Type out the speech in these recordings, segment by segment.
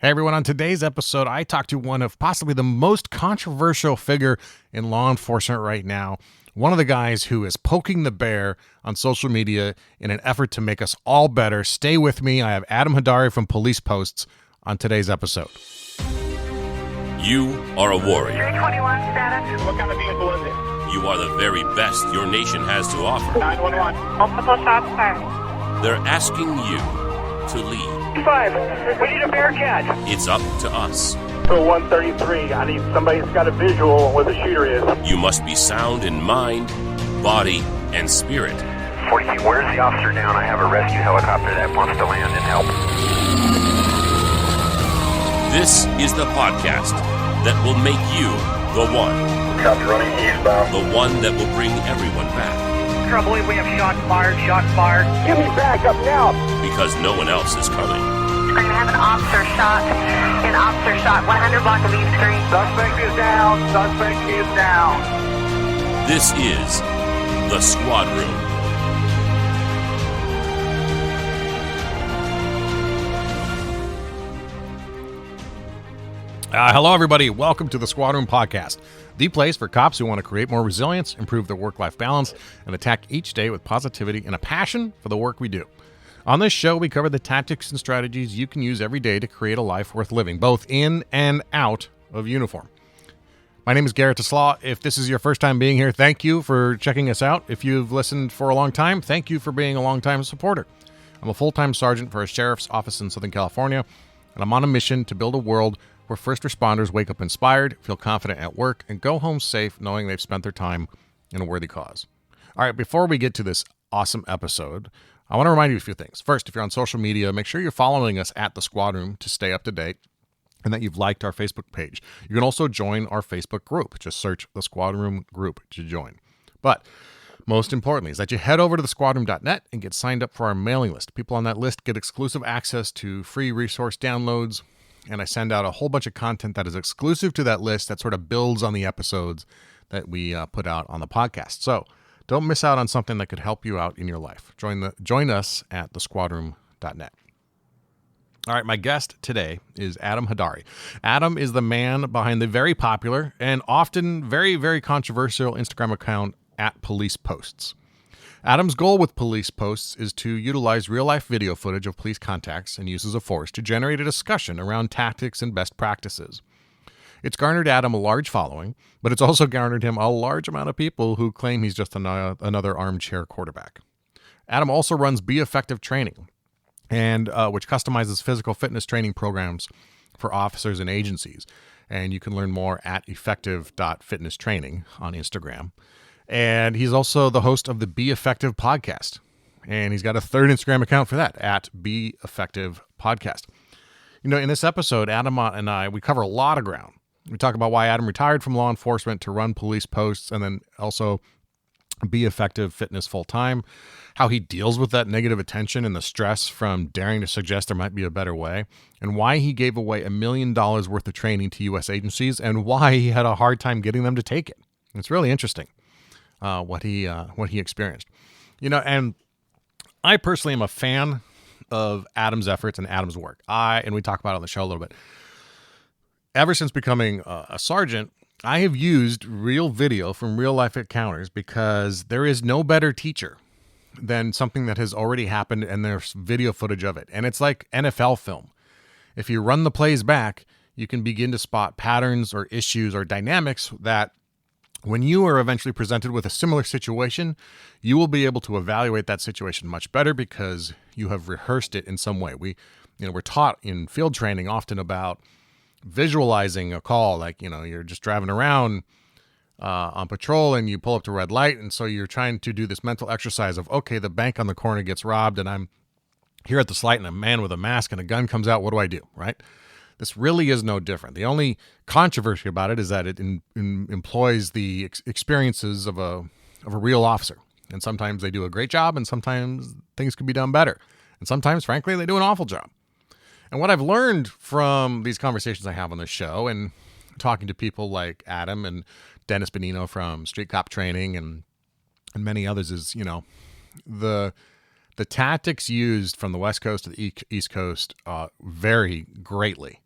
Hey everyone, on today's episode, I talked to one of possibly the most controversial figure in law enforcement right now. One of the guys who is poking the bear on social media in an effort to make us all better. Stay with me. I have Adam Haidary from PolicePosts on today's episode. You are a warrior. 321 status. What kind of vehicle is it? You are the very best your nation has to offer. 911. Multiple shots fired. They're asking you to lead. 5. We need a Bearcat. It's up to us. So 133. I need somebody that's got a visual on where the shooter is. You must be sound in mind, body, and spirit. 40 feet, where's the officer down? I have a rescue helicopter that wants to land and help. This is the podcast that will make you the one. Copy running eastbound. The one that will bring everyone back. Trouble, we have shots fired. Give me backup now. Because no one else is coming. We're going to have an officer shot. 100 block of East Street. Suspect is down. This is the Squad Room. Hello, everybody. Welcome to the Squadron Podcast, the place for cops who want to create more resilience, improve their work-life balance, and attack each day with positivity and a passion for the work we do. On this show, we cover the tactics and strategies you can use every day to create a life worth living, both in and out of uniform. My name is Garrett Teslaw. If this is your first time being here, thank you for checking us out. If you've listened for a long time, thank you for being a long-time supporter. I'm a full-time sergeant for a sheriff's office in Southern California, and I'm on a mission to build a world where first responders wake up inspired, feel confident at work, and go home safe knowing they've spent their time in a worthy cause. All right, before we get to this awesome episode, I want to remind you of a few things. First, if you're on social media, make sure you're following us at the Squad Room to stay up to date and that you've liked our Facebook page. You can also join our Facebook group. Just search the Squad Room group to join. But most importantly is that you head over to thesquadroom.net and get signed up for our mailing list. People on that list get exclusive access to free resource downloads, and I send out a whole bunch of content that is exclusive to that list that sort of builds on the episodes that we put out on the podcast. So don't miss out on something that could help you out in your life. Join us at thesquadroom.net. All right, my guest today is Adam Haidary. Adam is the man behind the very popular and often very, very controversial Instagram account at PolicePosts. Adam's goal with PolicePosts is to utilize real-life video footage of police contacts and uses of force to generate a discussion around tactics and best practices. It's garnered Adam a large following, but it's also garnered him a large amount of people who claim he's just another armchair quarterback. Adam also runs Be Effective Training, and which customizes physical fitness training programs for officers and agencies. And you can learn more at effective.fitnesstraining on Instagram. And he's also the host of the Be Effective Podcast. And he's got a third Instagram account for that, at Be Effective Podcast. You know, in this episode, Adam and I, we cover a lot of ground. We talk about why Adam retired from law enforcement to run PolicePosts and then also Be Effective Fitness full-time, how he deals with that negative attention and the stress from daring to suggest there might be a better way, and why he gave away $1 million worth of training to U.S. agencies and why he had a hard time getting them to take it. It's really interesting. What he experienced, you know, and I personally am a fan of Adam's efforts and Adam's work. And we talk about it on the show a little bit. Ever since becoming a sergeant, I have used real video from real life encounters because there is no better teacher than something that has already happened and there's video footage of it. And it's like NFL film. If you run the plays back, you can begin to spot patterns or issues or dynamics that when you are eventually presented with a similar situation, you will be able to evaluate that situation much better because you have rehearsed it in some way. We're taught in field training often about visualizing a call, like, you know, you're just driving around on patrol and you pull up to red light. And so you're trying to do this mental exercise of, okay, the bank on the corner gets robbed and I'm here at this light and a man with a mask and a gun comes out. What do I do? Right? This really is no different. The only controversy about it is that it employs the experiences of a real officer. And sometimes they do a great job and sometimes things could be done better. And sometimes, frankly, they do an awful job. And what I've learned from these conversations I have on this show and talking to people like Adam and Dennis Benino from Street Cop Training and many others is, you know, the tactics used from the West Coast to the East Coast vary greatly.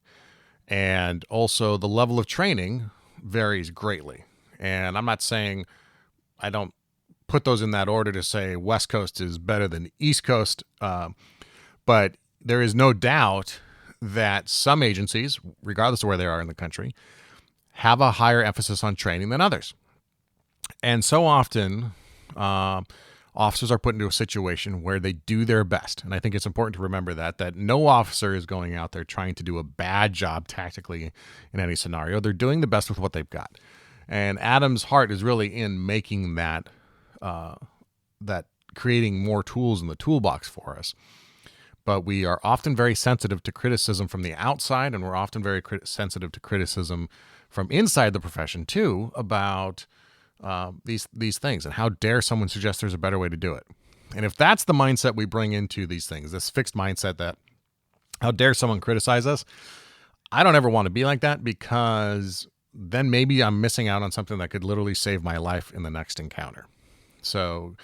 And also the level of training varies greatly. And I'm not saying, I don't put those in that order to say West Coast is better than East Coast. But there is no doubt that some agencies, regardless of where they are in the country, have a higher emphasis on training than others. And so often, officers are put into a situation where they do their best. And I think it's important to remember that no officer is going out there trying to do a bad job tactically in any scenario. They're doing the best with what they've got. And Adam's heart is really in making that creating more tools in the toolbox for us. But we are often very sensitive to criticism from the outside, and we're often very sensitive to criticism from inside the profession too about these things, and how dare someone suggest there's a better way to do it. And if that's the mindset we bring into these things, this fixed mindset that how dare someone criticize us, I don't ever want to be like that, because then maybe I'm missing out on something that could literally save my life in the next encounter. So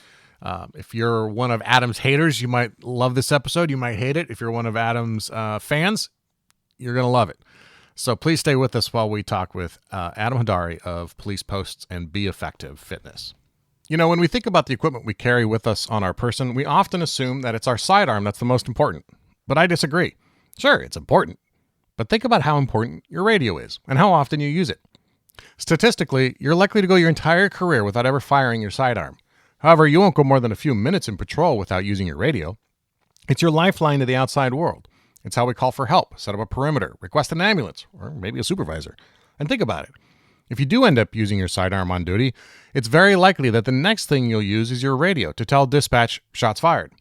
if you're one of Adam's haters, you might love this episode. You might hate it. If you're one of Adam's fans, you're going to love it. So please stay with us while we talk with Adam Haidary of PolicePosts and Be Effective Fitness. You know, when we think about the equipment we carry with us on our person, we often assume that it's our sidearm that's the most important. But I disagree. Sure, it's important. But think about how important your radio is and how often you use it. Statistically, you're likely to go your entire career without ever firing your sidearm. However, you won't go more than a few minutes in patrol without using your radio. It's your lifeline to the outside world. It's how we call for help, set up a perimeter, request an ambulance, or maybe a supervisor. And think about it. If you do end up using your sidearm on duty, it's very likely that the next thing you'll use is your radio to tell dispatch shots fired.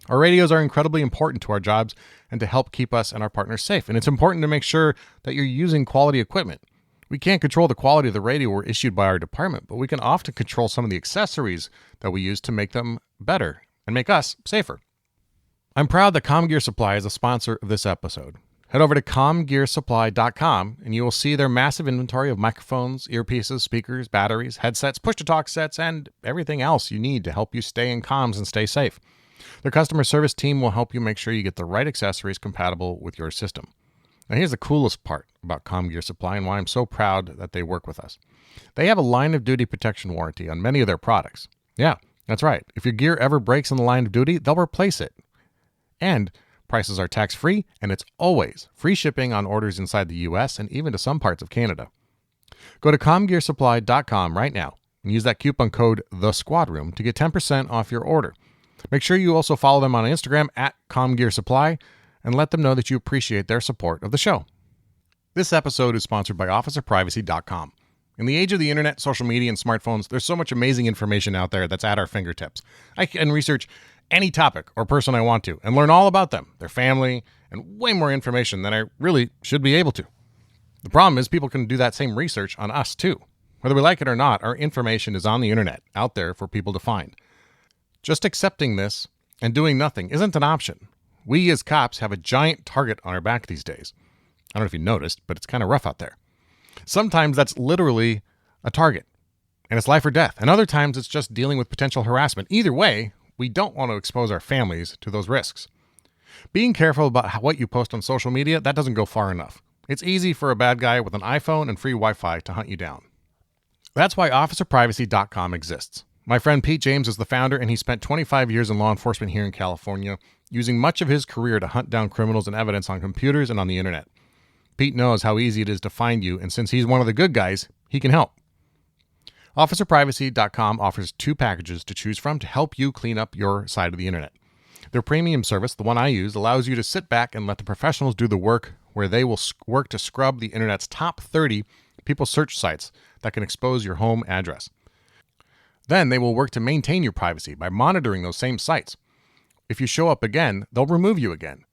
Our radios are incredibly important to our jobs and to help keep us and our partners safe. And it's important to make sure that you're using quality equipment. We can't control the quality of the radio we're issued by our department, but we can often control some of the accessories that we use to make them better and make us safer. I'm proud that CommGear Supply is a sponsor of this episode. Head over to commgearsupply.com and you will see their massive inventory of microphones, earpieces, speakers, batteries, headsets, push-to-talk sets, and everything else you need to help you stay in comms and stay safe. Their customer service team will help you make sure you get the right accessories compatible with your system. Now here's the coolest part about CommGear Supply and why I'm so proud that they work with us. They have a line of duty protection warranty on many of their products. Yeah, that's right. If your gear ever breaks in the line of duty, they'll replace it. And prices are tax-free, and it's always free shipping on orders inside the U.S. and even to some parts of Canada. Go to commgearsupply.com right now and use that coupon code THESQUADROOM to get 10% off your order. Make sure you also follow them on Instagram at commgearsupply and let them know that you appreciate their support of the show. This episode is sponsored by officerprivacy.com. In the age of the internet, social media, and smartphones, there's so much amazing information out there that's at our fingertips. I can research any topic or person I want to and learn all about them, their family, and way more information than I really should be able to. The problem is people can do that same research on us too. Whether we like it or not, our information is on the internet, out there for people to find. Just accepting this and doing nothing isn't an option. We as cops have a giant target on our back these days. I don't know if you noticed, but it's kind of rough out there. Sometimes that's literally a target, and it's life or death. And other times it's just dealing with potential harassment. Either way, we don't want to expose our families to those risks. Being careful about what you post on social media, that doesn't go far enough. It's easy for a bad guy with an iPhone and free Wi-Fi to hunt you down. That's why officerprivacy.com exists. My friend Pete James is the founder, and he spent 25 years in law enforcement here in California, using much of his career to hunt down criminals and evidence on computers and on the internet. Pete knows how easy it is to find you, and since he's one of the good guys, he can help. OfficerPrivacy.com offers 2 packages to choose from to help you clean up your side of the internet. Their premium service, the one I use, allows you to sit back and let the professionals do the work, where they will work to scrub the internet's top 30 people search sites that can expose your home address. Then they will work to maintain your privacy by monitoring those same sites. If you show up again, they'll remove you again.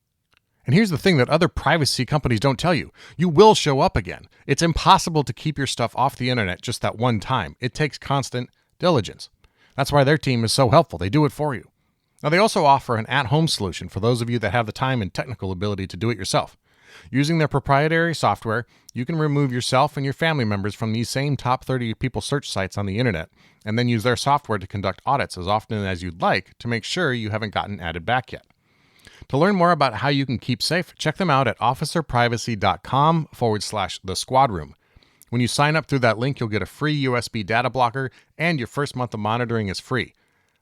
And here's the thing that other privacy companies don't tell you. You will show up again. It's impossible to keep your stuff off the internet just that one time. It takes constant diligence. That's why their team is so helpful. They do it for you. Now, they also offer an at-home solution for those of you that have the time and technical ability to do it yourself. Using their proprietary software, you can remove yourself and your family members from these same top 30 people search sites on the internet, and then use their software to conduct audits as often as you'd like to make sure you haven't gotten added back yet. To learn more about how you can keep safe, check them out at officerprivacy.com/the squad room. When you sign up through that link, you'll get a free USB data blocker and your first month of monitoring is free.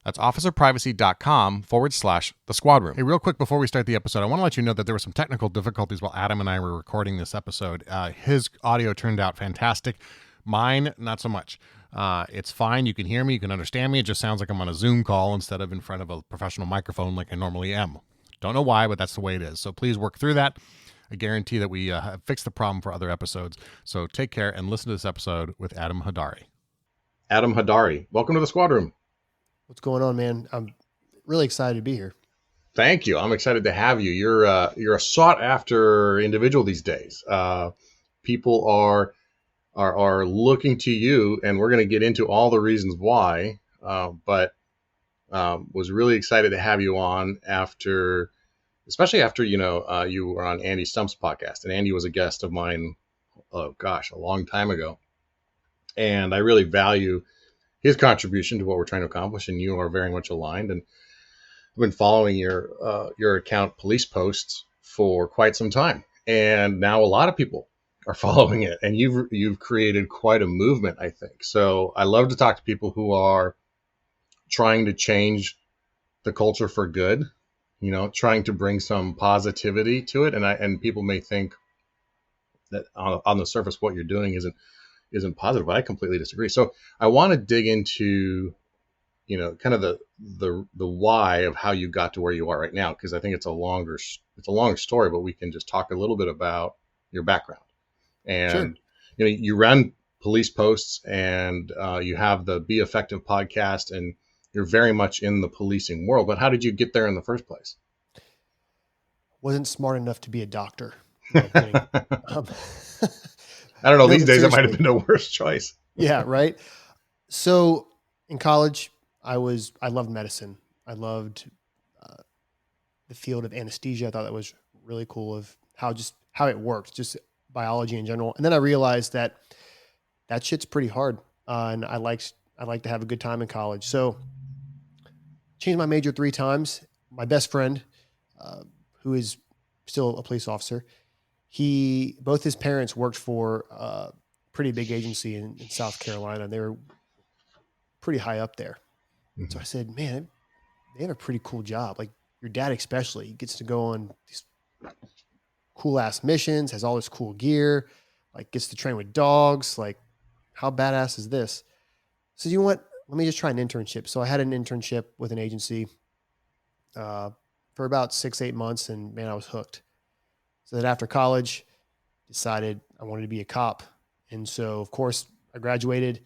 That's officerprivacy.com/the squad room. Hey, real quick before we start the episode, I want to let you know that there were some technical difficulties while Adam and I were recording this episode. His audio turned out fantastic. Mine, not so much. It's fine. You can hear me. You can understand me. It just sounds like I'm on a Zoom call instead of in front of a professional microphone like I normally am. Don't know why, but that's the way it is. So please work through that. I guarantee that we have fixed the problem for other episodes. So take care and listen to this episode with Adam Haidary. Adam Haidary, welcome to the squad room. What's going on, man? I'm really excited to be here. Thank you. I'm excited to have you. You're a sought after individual these days. People are looking to you, and we're going to get into all the reasons why. But was really excited to have you on especially after you were on Andy Stump's podcast, and Andy was a guest of mine. Oh gosh, a long time ago, and I really value his contribution to what we're trying to accomplish, and you are very much aligned. And I've been following your account, PolicePosts, for quite some time, and now a lot of people are following it, and you've created quite a movement, I think. So I love to talk to people who are trying to change the culture for good, trying to bring some positivity to it. And people may think that on the surface what you're doing isn't positive, but I completely disagree. So I want to dig into kind of the why of how you got to where you are right now, because I think it's a long story, but we can just talk a little bit about your background. And sure. You run PolicePosts, and you have the Be Effective podcast, and you're very much in the policing world. But how did you get there in the first place? Wasn't smart enough to be a doctor. No, kidding. I don't know. These days, seriously. It might have been the worst choice. Yeah, right. So in college, I loved medicine. I loved the field of anesthesia. I thought that was really cool, of how it worked, just biology in general. And then I realized that shit's pretty hard, and I like to have a good time in college. So changed my major 3 times. My best friend, who is still a police officer, both his parents worked for a pretty big agency in South Carolina. They were pretty high up there. Mm-hmm. So I said, man, they have a pretty cool job. Like your dad especially, he gets to go on these cool ass missions, has all this cool gear, like gets to train with dogs. Like, how badass is this? So you know what? Let me just try an internship. So I had an internship with an agency for about 6-8 months, and man, I was hooked. So that after college, decided I wanted to be a cop. And so, of course, I graduated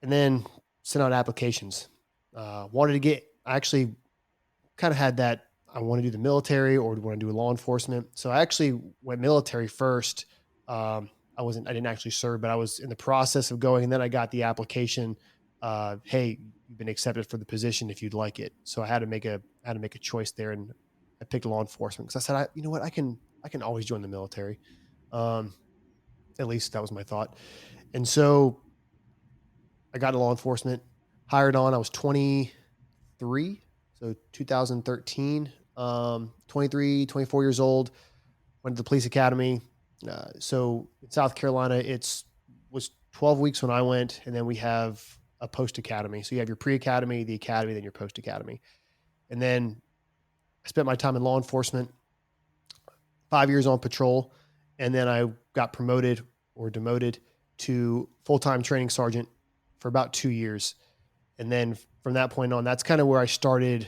and then sent out applications. I actually kind of had that, I want to do the military or want to do law enforcement. So I actually went military first. I didn't actually serve, but I was in the process of going, and then I got the application. Hey, you've been accepted for the position if you'd like it. So I had to make a choice there, and I picked law enforcement because I said, you know what, I can always join the military. At least that was my thought. And so I got into law enforcement, hired on. I was 23, so 2013. 23, 24 years old. Went to the police academy. So in South Carolina, was 12 weeks when I went, and then we have a post academy. So you have your pre-academy, the academy, then your post academy. And then I spent my time in law enforcement, 5 years on patrol, and then I got promoted or demoted to full-time training sergeant for about 2 years. And then from that point on, that's kind of where I started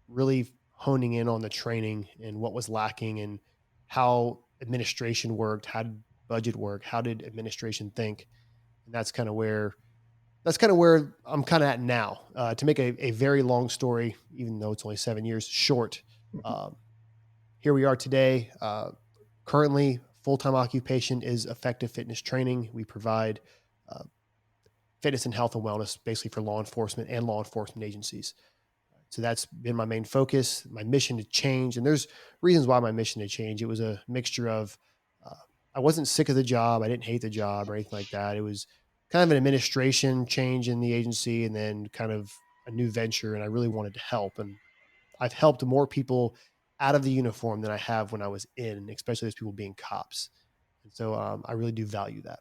really honing in on the training and what was lacking and how administration worked, how did budget work, how did administration think. And that's kind of where I'm kind of at now. To make a very long story, even though it's only 7 years short, here we are today. Currently, full-time occupation is effective fitness training. We provide fitness and health and wellness basically for law enforcement and law enforcement agencies. So that's been my main focus, my mission to change. And there's reasons why my mission to change. It was a mixture of, I wasn't sick of the job. I didn't hate the job or anything like that. It was kind of an administration change in the agency and then kind of a new venture. And I really wanted to help. And I've helped more people out of the uniform than I have when I was in, especially as people being cops. And so I really do value that.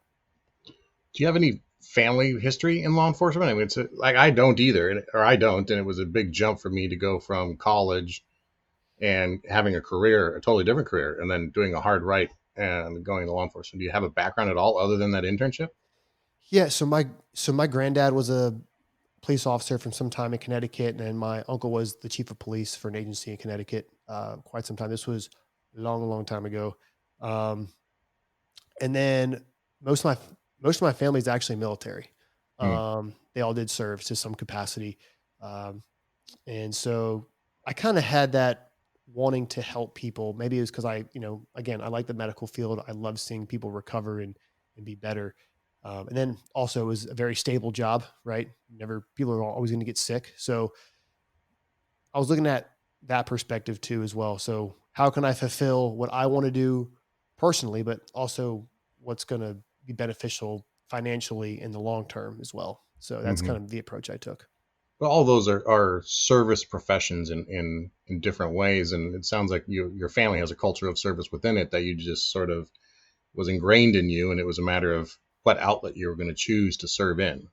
Do you have any family history in law enforcement? I mean, it's like I don't either, I don't, and it was a big jump for me to go from college and having a career, a totally different career, and then doing a hard right and going to law enforcement. Do you have a background at all other than that internship? Yeah. So my granddad was a police officer from some time in Connecticut, and my uncle was the chief of police for an agency in Connecticut quite some time. This was a long time ago. And then most of my family is actually military. They all did serve to some capacity. And so I kind of had that wanting to help people. Maybe it was because I like the medical field. I love seeing people recover and be better. And then also it was a very stable job, right? People are always going to get sick. So I was looking at that perspective too, as well. So how can I fulfill what I want to do personally, but also what's going to be beneficial financially in the long term as well. So that's kind of the approach I took. Well, all those are service professions in different ways. And it sounds like your family has a culture of service within it that you just sort of was ingrained in you. And it was a matter of what outlet you were going to choose to serve in.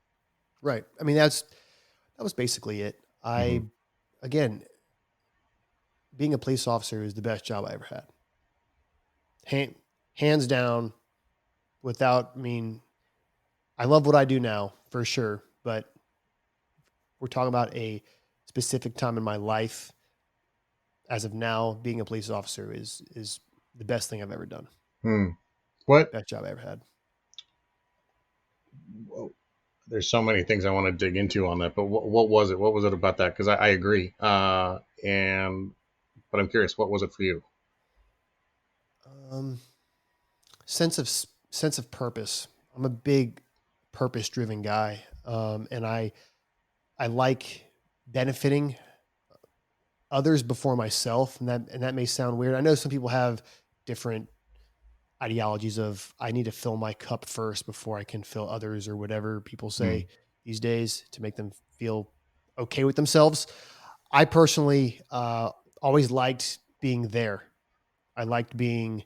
Right. I mean, that was basically it. Again, being a police officer is the best job I ever had. Hands down, I love what I do now for sure, but we're talking about a specific time in my life. As of now, being a police officer is the best thing I've ever done. What? Best job I ever had. Well, there's so many things I want to dig into on that, but what was it? What was it about that? Because I agree. But I'm curious, what was it for you? Sense of purpose. I'm a big purpose-driven guy, and I like benefiting others before myself, and that may sound weird. I know some people have different ideologies of I need to fill my cup first before I can fill others, or whatever people say these days to make them feel okay with themselves. I personally always liked being there. I liked being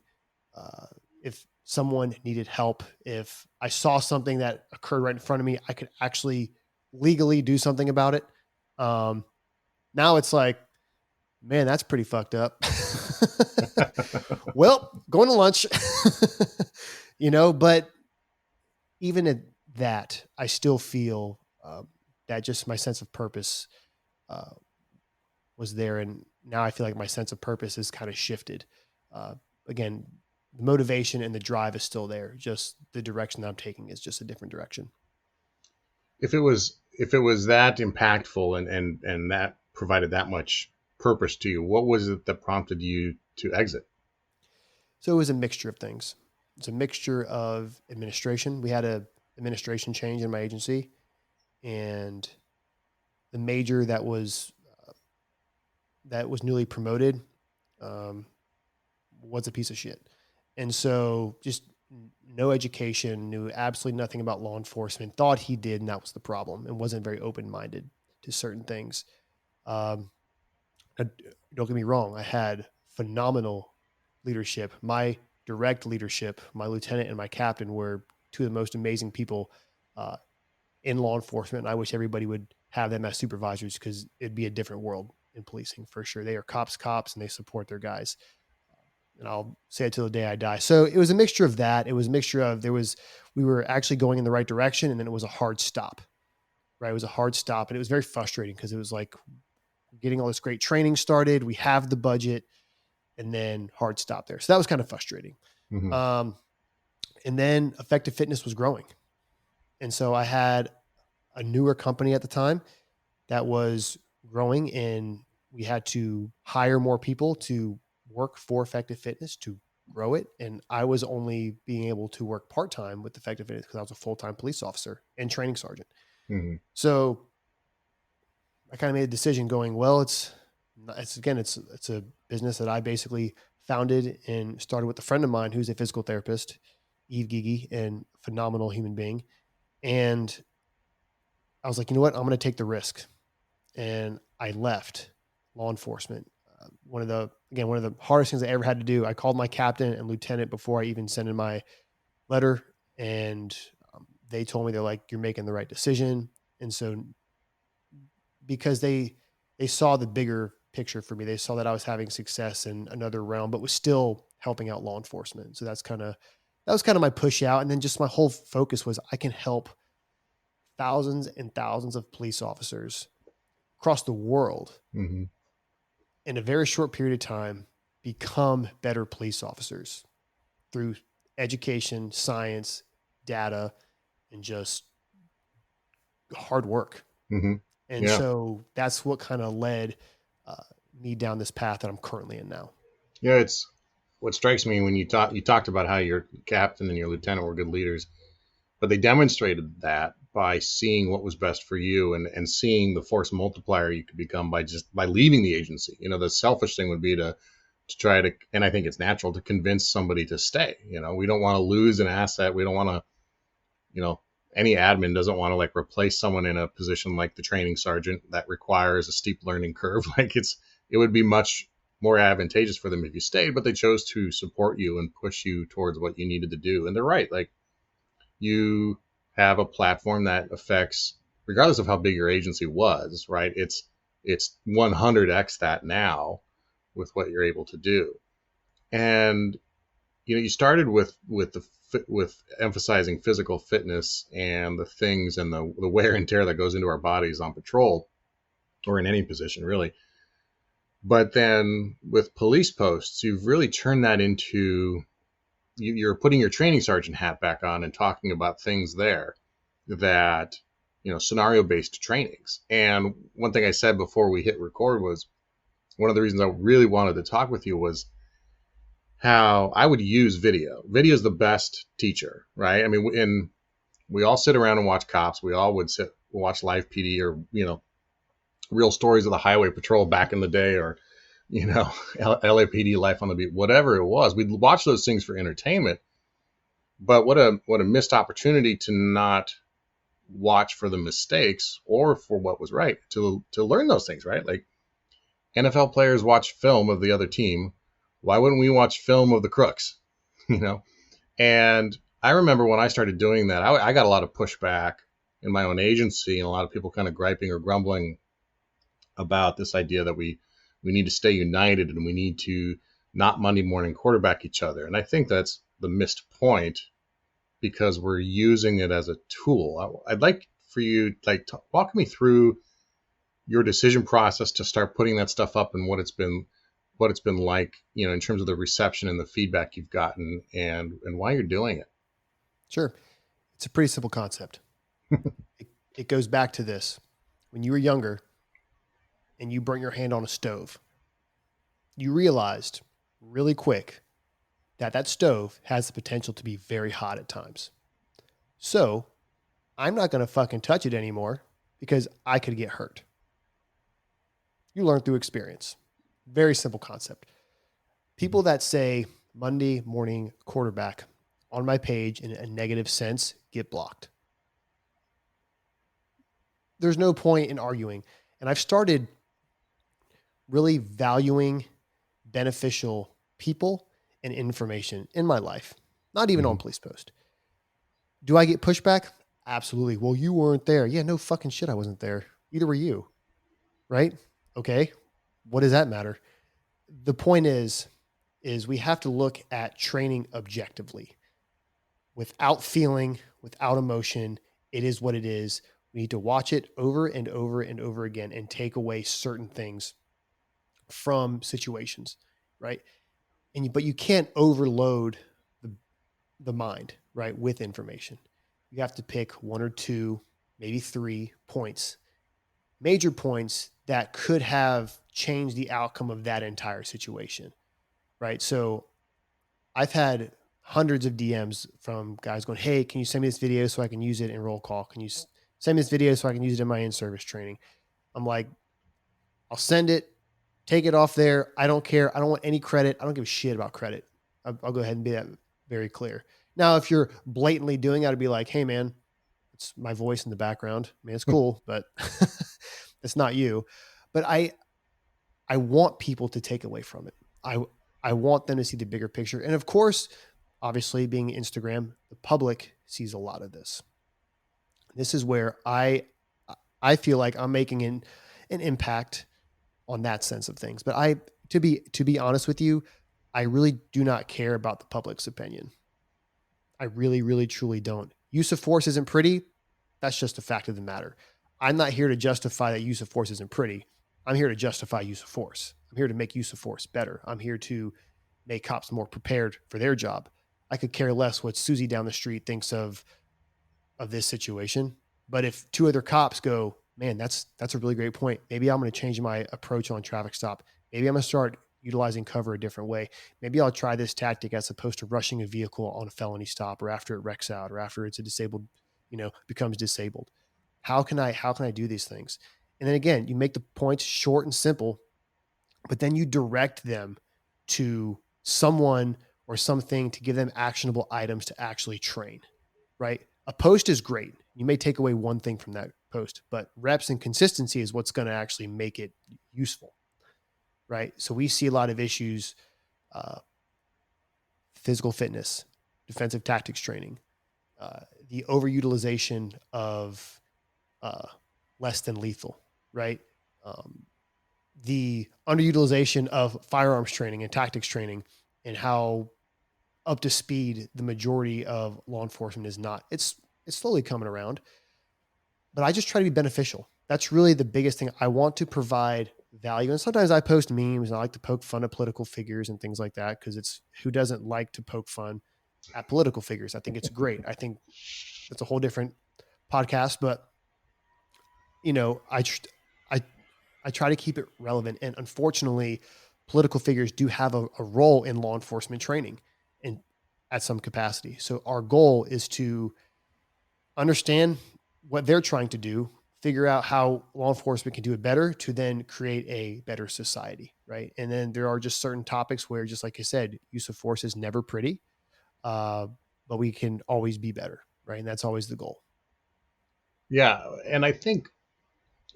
if someone needed help, if I saw something that occurred right in front of me, I could actually legally do something about it. Now it's like, man, that's pretty fucked up. Well, going to lunch, but even at that, I still feel that just my sense of purpose was there. And now I feel like my sense of purpose is kind of shifted. Again, the motivation and the drive is still there. Just the direction that I'm taking is just a different direction. If it was that impactful and that provided that much purpose to you, what was it that prompted you to exit? So it was a mixture of things. It's a mixture of administration. We had a administration change in my agency, and the major that was newly promoted was a piece of shit. And so just no education, knew absolutely nothing about law enforcement, thought he did, and that was the problem, and wasn't very open-minded to certain things. Don't get me wrong, I had phenomenal leadership. My direct leadership, my lieutenant and my captain, were two of the most amazing people in law enforcement. And I wish everybody would have them as supervisors, because it'd be a different world in policing for sure. They are cops, and they support their guys. And I'll say it till the day I die. So it was a mixture of that. It was a mixture of we were actually going in the right direction, and then it was a hard stop, right? It was a hard stop, and it was very frustrating, because it was like getting all this great training started. We have the budget, and then hard stop there. So that was kind of frustrating. And then Effective Fitness was growing. And so I had a newer company at the time that was growing, and we had to hire more people to work for Effective Fitness to grow it. And I was only being able to work part-time with Effective Fitness because I was a full-time police officer and training sergeant. So I kind of made a decision going, well, it's a business that I basically founded and started with a friend of mine who's a physical therapist, Eve Gigi, and phenomenal human being. And I was like, you know what? I'm going to take the risk. And I left law enforcement. one of the hardest things I ever had to do. I called my captain and lieutenant before I even sent in my letter, and they told me, they're like, you're making the right decision. And so because they saw the bigger picture for me, they saw that I was having success in another realm, but was still helping out law enforcement. So that was kind of my push out. And then just my whole focus was I can help thousands and thousands of police officers across the world Mm-hmm. in a very short period of time become better police officers through education, science, data, and just hard work. Mm-hmm. And so that's what kind of led me down this path that I'm currently in now. Yeah, it's what strikes me when you talked about how your captain and your lieutenant were good leaders, but they demonstrated that by seeing what was best for you and seeing the force multiplier you could become by leaving the agency. You know, the selfish thing would be to try to, and I think it's natural to convince somebody to stay. You know, we don't want to lose an asset. We don't want to, you know, any admin doesn't want to like replace someone in a position like the training sergeant that requires a steep learning curve. Like it would be much more advantageous for them if you stayed, but they chose to support you and push you towards what you needed to do. And they're right. Like you have a platform that affects, regardless of how big your agency was, right? It's 100x that now with what you're able to do. And, you know, you started with emphasizing physical fitness and the things and the wear and tear that goes into our bodies on patrol or in any position really. But then with police posts, you've really turned that into, you're putting your training sergeant hat back on and talking about things there that, you know, scenario-based trainings. And one thing I said before we hit record was one of the reasons I really wanted to talk with you was how I would use video. Video is the best teacher, right? I mean, we all sit around and watch cops. We all would watch live PD or, you know, real stories of the highway patrol back in the day, or, you know, LAPD life on the beat, whatever it was. We'd watch those things for entertainment. But what a missed opportunity to not watch for the mistakes or for what was right, to learn those things, right? Like NFL players watch film of the other team. Why wouldn't we watch film of the crooks? You know? And I remember when I started doing that, I got a lot of pushback in my own agency and a lot of people kind of griping or grumbling about this idea that we need to stay united and we need to not Monday morning quarterback each other. And I think that's the missed point because we're using it as a tool. I'd like for you to walk me through your decision process to start putting that stuff up and what it's been like, you know, in terms of the reception and the feedback you've gotten and why you're doing it. Sure. It's a pretty simple concept. It goes back to this. When you were younger and you burnt your hand on a stove, you realized really quick that stove has the potential to be very hot at times. So I'm not going to fucking touch it anymore because I could get hurt. You learn through experience. Very simple concept. People that say Monday morning quarterback on my page in a negative sense get blocked. There's no point in arguing. And I've started really valuing beneficial people and information in my life, not even on Police Post. Do I get pushback? Absolutely. Well, you weren't there. Yeah, no fucking shit. I wasn't there. Either were you. Right? Okay. What does that matter? The point is we have to look at training objectively without feeling, without emotion. It is what it is. We need to watch it over and over and over again and take away certain things from situations, right? But you can't overload the mind, right, with information. You have to pick one or two, maybe 3 points, major points that could have changed the outcome of that entire situation, right? So I've had hundreds of DMs from guys going, hey, can you send me this video so I can use it in roll call? Can you send me this video so I can use it in my in-service training? I'm like, I'll send it, take it off there. I don't care. I don't want any credit. I don't give a shit about credit. I'll go ahead and be that very clear. Now, if you're blatantly doing that, I'd be like, hey man, it's my voice in the background. I mean, it's cool, but it's not you. But I I want people to take away from it. I want them to see the bigger picture. And of course, obviously being Instagram, the public sees a lot of this. This is where I feel like I'm making an impact on that sense of things. But to be honest with you, I really do not care about the public's opinion. I really, really, truly don't. Use of force isn't pretty. That's just a fact of the matter. I'm not here to justify that use of force isn't pretty. I'm here to justify use of force. I'm here to make use of force better. I'm here to make cops more prepared for their job. I could care less what Susie down the street thinks of this situation. But if two other cops go, man, that's a really great point. Maybe I'm going to change my approach on traffic stop. Maybe I'm going to start utilizing cover a different way. Maybe I'll try this tactic as opposed to rushing a vehicle on a felony stop, or after it wrecks out, or after it's a disabled, becomes disabled. How can I do these things? And then again, you make the points short and simple, but then you direct them to someone or something to give them actionable items to actually train, right? A post is great. You may take away one thing from that post, but reps and consistency is what's going to actually make it useful, right? So we see a lot of issues, physical fitness, defensive tactics training, the overutilization of less than lethal, right? The underutilization of firearms training and tactics training, and how up to speed the majority of law enforcement is not. It's slowly coming around, but I just try to be beneficial. That's really the biggest thing. I want to provide value. And sometimes I post memes and I like to poke fun at political figures and things like that, because who doesn't like to poke fun at political figures? I think it's great. I think that's a whole different podcast, but I try to keep it relevant. And unfortunately, political figures do have a role in law enforcement training at some capacity. So our goal is to understand what they're trying to do, figure out how law enforcement can do it better, to then create a better society, right? And then there are just certain topics where, just like I said, use of force is never pretty, but we can always be better, right? And that's always the goal. Yeah, and I think,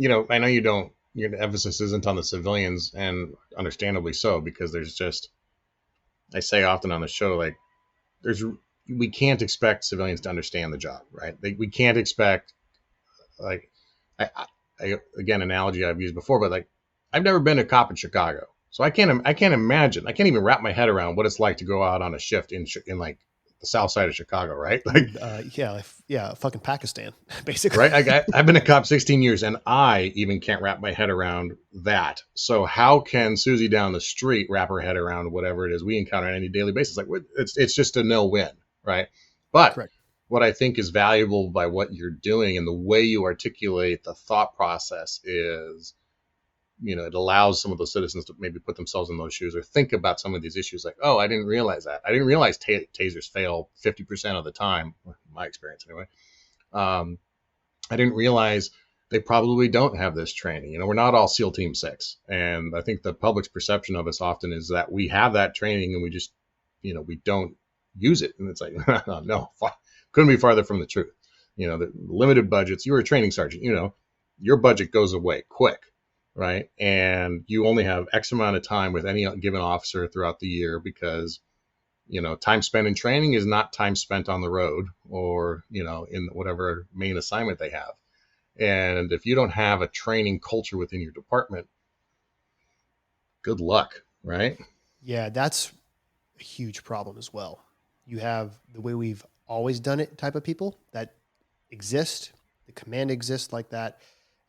I know your emphasis isn't on the civilians, and understandably so, because I say often on the show, like, we can't expect civilians to understand the job, right? We can't expect, like, I again, analogy I've used before, but like, I've never been a cop in Chicago, so I can't imagine, I can't even wrap my head around what it's like to go out on a shift in like the south side of Chicago, right? Like, fucking Pakistan, basically. Right? I've been a cop 16 years, and I even can't wrap my head around that. So how can Susie down the street wrap her head around whatever it is we encounter on any daily basis? Like, it's just a no-win, right? But Correct. What I think is valuable by what you're doing and the way you articulate the thought process is, it allows some of those citizens to maybe put themselves in those shoes, or think about some of these issues like, oh, I didn't realize that. I didn't realize tasers fail 50% of the time, my experience anyway. I didn't realize they probably don't have this training. We're not all SEAL Team 6. And I think the public's perception of us often is that we have that training and we just, we don't use it. And it's like, no, couldn't be farther from the truth. The limited budgets, you're a training sergeant, your budget goes away quick. Right. And you only have X amount of time with any given officer throughout the year, because, time spent in training is not time spent on the road or, in whatever main assignment they have. And if you don't have a training culture within your department, good luck. Right. Yeah, that's a huge problem as well. You have the way we've always done it type of people that exist. The command exists like that.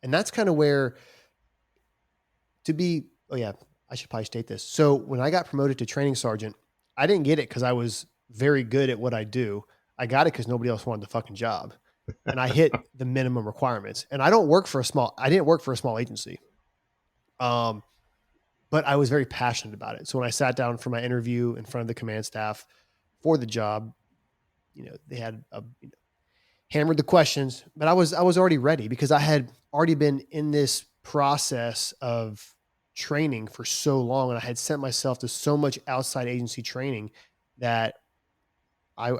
And that's kind of where, I should probably state this. So when I got promoted to training sergeant, I didn't get it because I was very good at what I do. I got it because nobody else wanted the fucking job. And I hit the minimum requirements. And I didn't work for a small agency. But I was very passionate about it. So when I sat down for my interview in front of the command staff for the job, they had hammered the questions, but I was already ready, because I had already been in this process of training for so long, and I had sent myself to so much outside agency training that I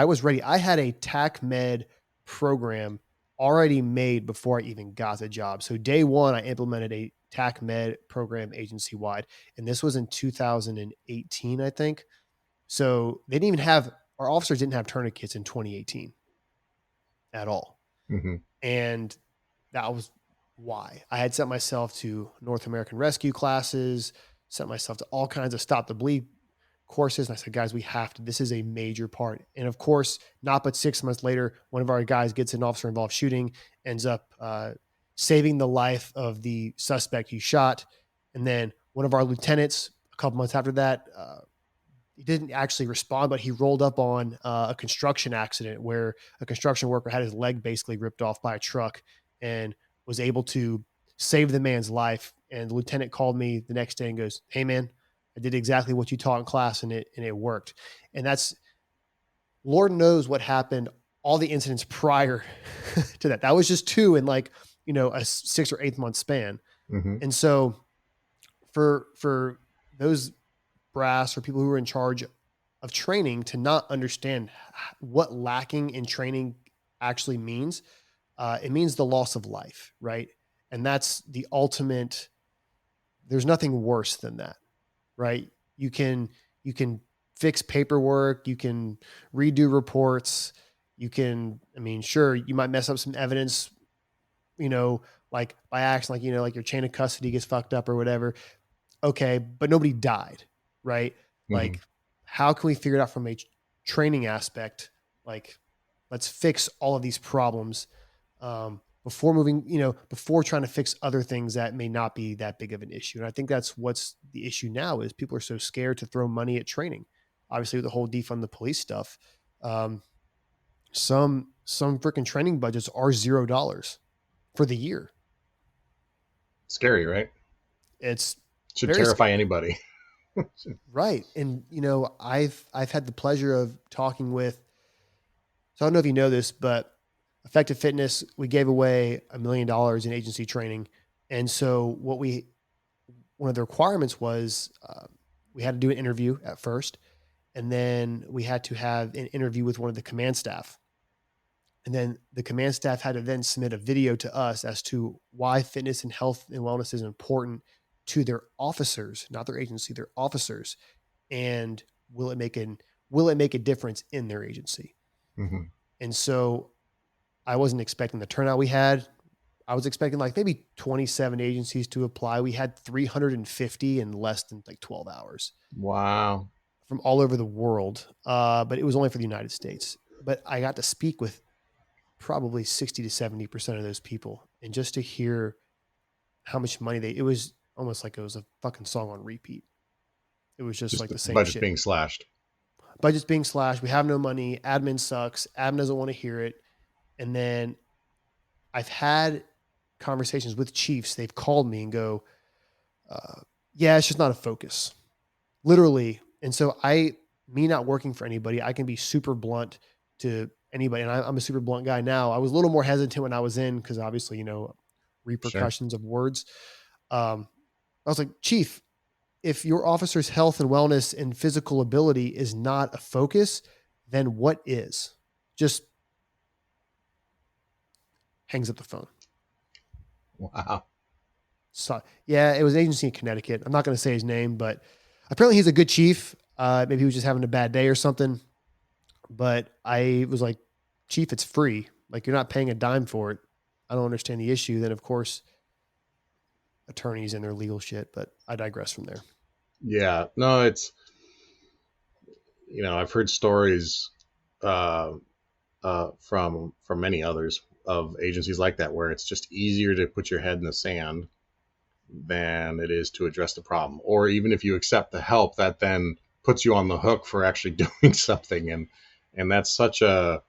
was ready. I had a TAC med program already made before I even got the job. So day one, I implemented a TAC Med program agency wide, and this was in 2018, I think. So they didn't even have, our officers didn't have tourniquets in 2018 at all. Mm-hmm. And that was why I had sent myself to North American rescue classes, sent myself to all kinds of stop the bleed courses. And I said, guys, we have to, this is a major part. And of course, not but 6 months later, one of our guys gets an officer involved shooting, ends up saving the life of the suspect he shot. And then one of our lieutenants, a couple months after that, he didn't actually respond, but he rolled up on a construction accident where a construction worker had his leg basically ripped off by a truck and was able to save the man's life. And the lieutenant called me the next day and goes, "Hey man, I did exactly what you taught in class and it worked." And that's, Lord knows what happened, all the incidents prior to that. That was just 2 in like, a 6 or 8 month span. Mm-hmm. And so for those brass or people who are in charge of training to not understand what lacking in training actually means, it means the loss of life, right? And that's the ultimate, there's nothing worse than that, right? You can fix paperwork, you can redo reports, you can, sure, you might mess up some evidence, like by accident, like your chain of custody gets fucked up or whatever. Okay. But nobody died, right? Mm-hmm. Like, how can we figure it out from a training aspect? Like, let's fix all of these problems before moving, before trying to fix other things that may not be that big of an issue. And I think that's what's the issue now is people are so scared to throw money at training. Obviously, with the whole defund the police stuff, some freaking training budgets are $0 for the year. Scary, right? It's should very terrify scary. anybody. Right. And, I've had the pleasure of talking with, so I don't know if you know this, but Effective Fitness, we gave away $1 million in agency training. And so one of the requirements was we had to do an interview at first, and then we had to have an interview with one of the command staff. And then the command staff had to then submit a video to us as to why fitness and health and wellness is important to their officers, not their agency, their officers. And will it make a difference in their agency? Mm-hmm. And so I wasn't expecting the turnout we had. I was expecting like maybe 27 agencies to apply. We had 350 in less than like 12 hours. Wow. From all over the world. But it was only for the United States. But I got to speak with probably 60 to 70% of those people. And just to hear how much money it was almost like it was a fucking song on repeat. It was just like the same budget shit. being slashed. Budget's being slashed. We have no money. Admin sucks. Admin doesn't want to hear it. And then I've had conversations with chiefs. They've called me and go, yeah, it's just not a focus. Literally. And so me not working for anybody, I can be super blunt to anybody. And I'm a super blunt guy now. I was a little more hesitant when I was in, because obviously, repercussions of words. I was like, Chief, if your officer's health and wellness and physical ability is not a focus, then what is? Just hangs up the phone. Wow. So yeah, it was an agency in Connecticut. I'm not going to say his name, but apparently he's a good chief. Maybe he was just having a bad day or something. But I was like, Chief, it's free. Like, you're not paying a dime for it. I don't understand the issue. Then of course, attorneys and their legal shit, but I digress from there. Yeah, no, it's, I've heard stories from many others of agencies like that, where it's just easier to put your head in the sand than it is to address the problem. Or even if you accept the help, that then puts you on the hook for actually doing something. And that's such a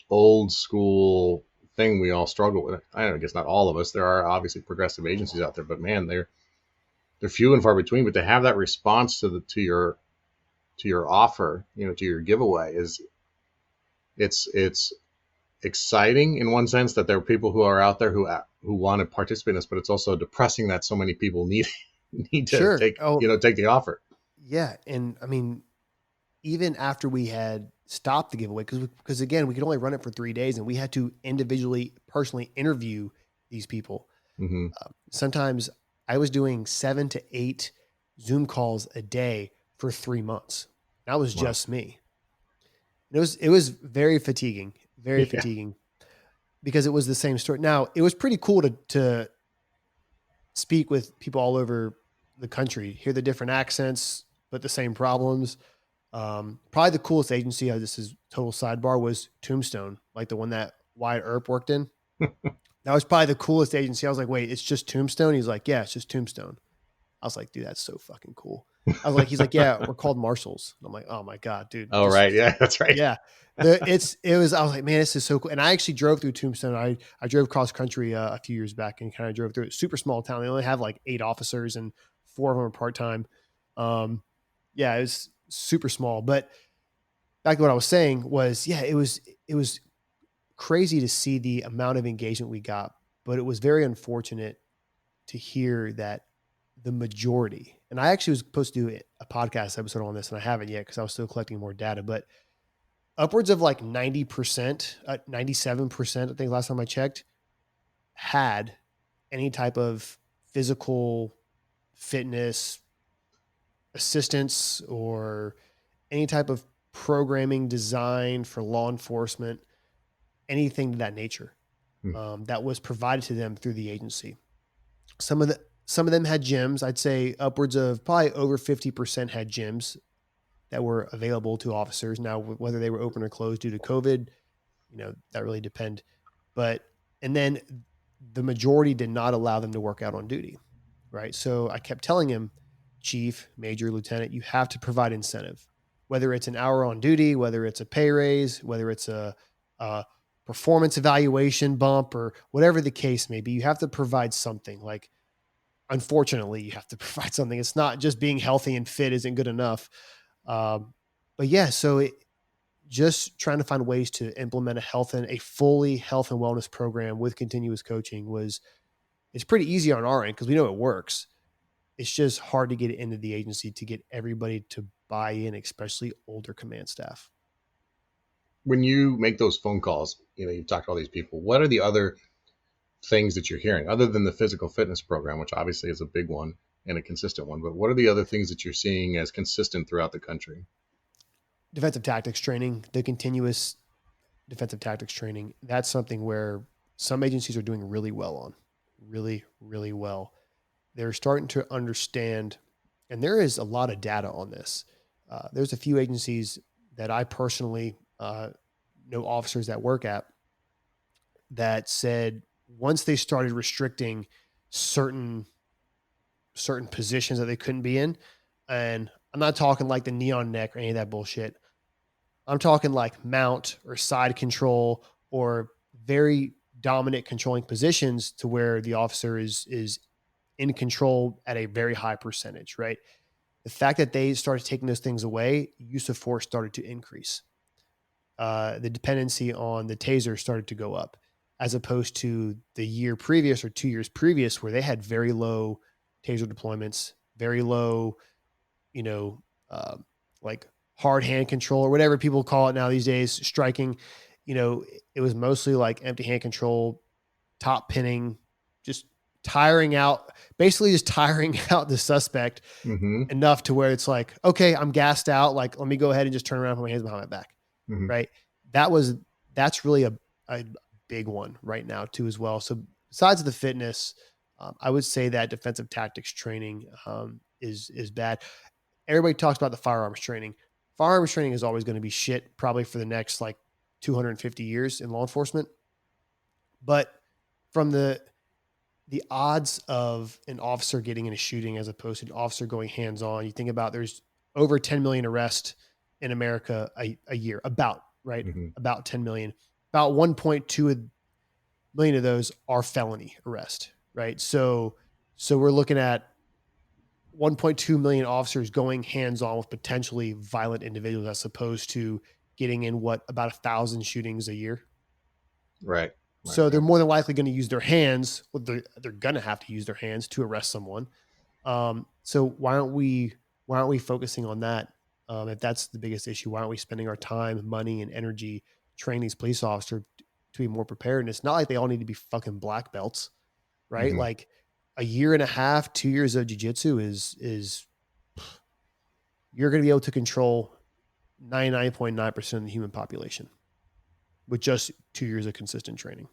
old school thing we all struggle with. I guess not all of us. There are obviously progressive agencies out there, but man, they're few and far between. But to have that response to your offer, to your giveaway, it's exciting in one sense that there are people who are out there who want to participate in this, but it's also depressing that so many people need to take the offer. Yeah. And I mean, even after we had stop the giveaway because again, we could only run it for 3 days and we had to individually, personally interview these people. Mm-hmm. Sometimes I was doing 7 to 8 Zoom calls a day for 3 months. That was just me. It was very fatiguing, fatiguing because it was the same story. Now it was pretty cool to speak with people all over the country, hear the different accents, but the same problems. Probably the coolest agency, this is total sidebar, was Tombstone, like the one that Wyatt Earp worked in. That was probably the coolest agency. I was like, wait, it's just Tombstone? He's like, yeah, it's just Tombstone. I was like, dude, that's so fucking cool. He's like, yeah, we're called Marshals. And I'm like, oh my God, dude. Oh, right. Yeah, that's right. Yeah. I was like, man, this is so cool. And I actually drove through Tombstone. I drove cross country a few years back and kind of drove through it. Super small town. They only have like 8 officers and 4 of them are part-time. Yeah, it was super small, but back to what I was saying was, yeah, it was crazy to see the amount of engagement we got, but it was very unfortunate to hear that the majority, and I actually was supposed to do a podcast episode on this and I haven't yet because I was still collecting more data, but upwards of like 90%, 97%, I think last time I checked, had any type of physical fitness assistance or any type of programming design for law enforcement, anything to that nature, that was provided to them through the agency. Some of them had gyms. I'd say upwards of probably over 50% had gyms that were available to officers. Now, whether they were open or closed due to COVID, that really depend. And then the majority did not allow them to work out on duty. Right. So I kept telling him, Chief, Major, Lieutenant, you have to provide incentive, whether it's an hour on duty, whether it's a pay raise, whether it's a performance evaluation bump or whatever the case may be. You have to provide something. Like, unfortunately, you have to provide something. It's not just being healthy and fit isn't good enough. But yeah, so just trying to find ways to implement a fully health and wellness program with continuous coaching it's pretty easy on our end because we know it works. It's just hard to get it into the agency to get everybody to buy in, especially older command staff. When you make those phone calls, you've talked to all these people, what are the other things that you're hearing other than the physical fitness program, which obviously is a big one and a consistent one, but what are the other things that you're seeing as consistent throughout the country? Defensive tactics training, the continuous defensive tactics training. That's something where some agencies are doing really well on. Really, really well. They're starting to understand, and there is a lot of data on this. There's a few agencies that I personally know officers that work at that said once they started restricting certain positions that they couldn't be in, and I'm not talking like the neon neck or any of that bullshit. I'm talking like mount or side control or very dominant controlling positions to where the officer is in control at a very high percentage, right? The fact that they started taking those things away, use of force started to increase. The dependency on the taser started to go up as opposed to the year previous or 2 years previous where they had very low taser deployments, very low, like hard hand control or whatever people call it now these days, striking. It was mostly like empty hand control, top pinning, just tiring out the suspect enough to where it's like, okay, I'm gassed out. Like, let me go ahead and just turn around and put my hands behind my back. Right. That's really a big one right now too, as well. So besides the fitness, I would say that defensive tactics training is bad. Everybody talks about the firearms training. Firearms training is always going to be shit probably for the next like 250 years in law enforcement. But from the odds of an officer getting in a shooting as opposed to an officer going hands-on, you think about there's over 10 million arrests in America a year, about 10 million. About 1.2 million of those are felony arrest, right? So we're looking at 1.2 million officers going hands-on with potentially violent individuals as opposed to getting in about 1,000 shootings a year. Right. So they're more than likely going to use their hands. Well, they're going to have to use their hands to arrest someone. So why aren't we focusing on that If that's the biggest issue, why aren't we spending our time, money, and energy training these police officers to be more prepared? And it's not like they all need to be fucking black belts, right? Mhm. Like a year and a half, 2 years of jiu-jitsu is you're going to be able to control 99.9% of the human population with just 2 years of consistent training.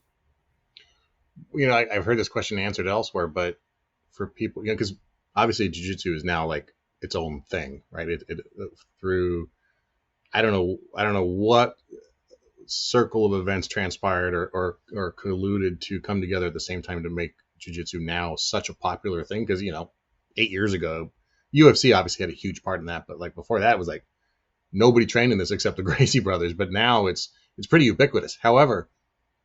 I've heard this question answered elsewhere, but for people, because obviously jiu-jitsu is now like its own thing, right? It through, I don't know what circle of events transpired or colluded to come together at the same time to make jiu-jitsu now such a popular thing. Because 8 years ago, UFC obviously had a huge part in that, but like before that, it was like nobody trained in this except the Gracie brothers. But now it's pretty ubiquitous. However,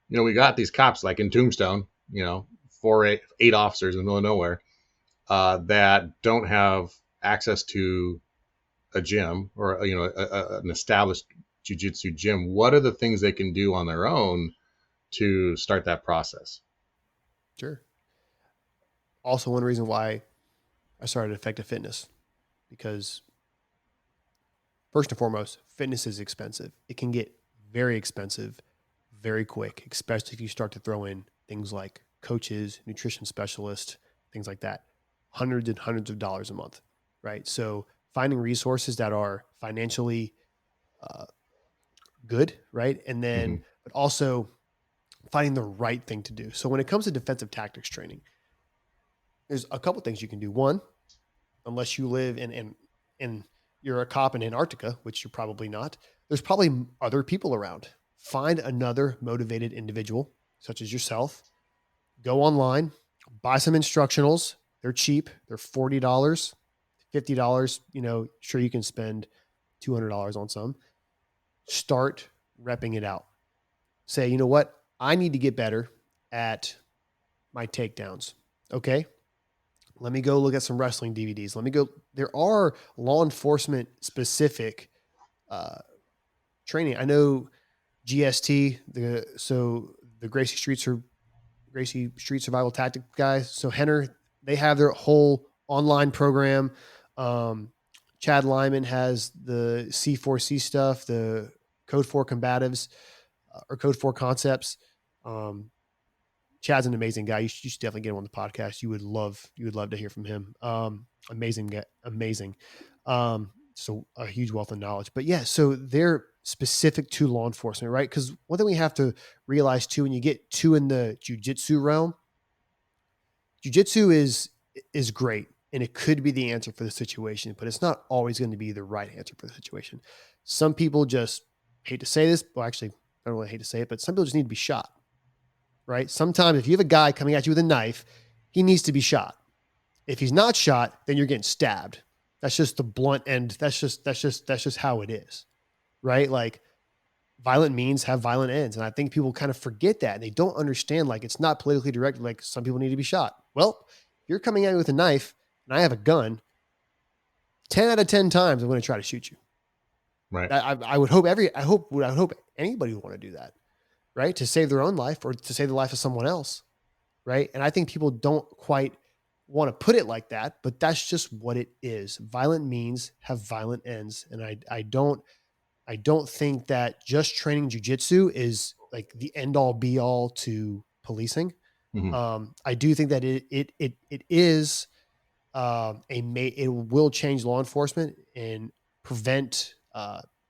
we got these cops like in Tombstone, 8 officers in the middle of nowhere that don't have access to a gym or an established jiu-jitsu gym. What are the things they can do on their own to start that process? Sure. Also, one reason why I started Effective Fitness, because first and foremost, fitness is expensive. It can get very expensive very quick, especially if you start to throw in things like coaches, nutrition specialists, things like that. Hundreds and hundreds of dollars a month, right? So finding resources that are financially good, right? And then, but also finding the right thing to do. So when it comes to defensive tactics training, there's a couple things you can do. One, unless you live in you're a cop in Antarctica, which you're probably not, there's probably other people around. Find another motivated individual, such as yourself. Go online, buy some instructionals. They're cheap. They're $40, $50. Sure, you can spend $200 on some. Start repping it out. Say, you know what? I need to get better at my takedowns. Okay. Let me go look at some wrestling DVDs. There are law enforcement specific training. I know GST, the Gracie Street Survival Tactic guys. So Henner, they have their whole online program. Chad Lyman has the C4C stuff, the Code 4 Combatives or Code 4 Concepts. Chad's an amazing guy. You should definitely get him on the podcast. You would love to hear from him. Amazing guy, amazing. So a huge wealth of knowledge. But yeah, so they're specific to law enforcement, right? Because one thing we have to realize too, when you get too in the jiu-jitsu realm, jiu-jitsu is great and it could be the answer for the situation, but it's not always going to be the right answer for the situation. Some people just hate to say this, well, actually, I don't really hate to say it, but some people just need to be shot, right? Sometimes if you have a guy coming at you with a knife, he needs to be shot. If he's not shot, then you're getting stabbed. That's just the blunt end. That's just how it is, right? Like violent means have violent ends. And I think people kind of forget that. And they don't understand, like, it's not politically directed. Like some people need to be shot. Well, if you're coming at me with a knife and I have a gun, 10 out of 10 times I'm going to try to shoot you. Right. I would hope anybody would want to do that, right? To save their own life or to save the life of someone else. Right. And I think people don't quite want to put it like that, but that's just what it is. Violent means have violent ends. And I don't think that just training jiu-jitsu is like the end all be all to policing. Mm-hmm. I do think that it is it will change law enforcement and prevent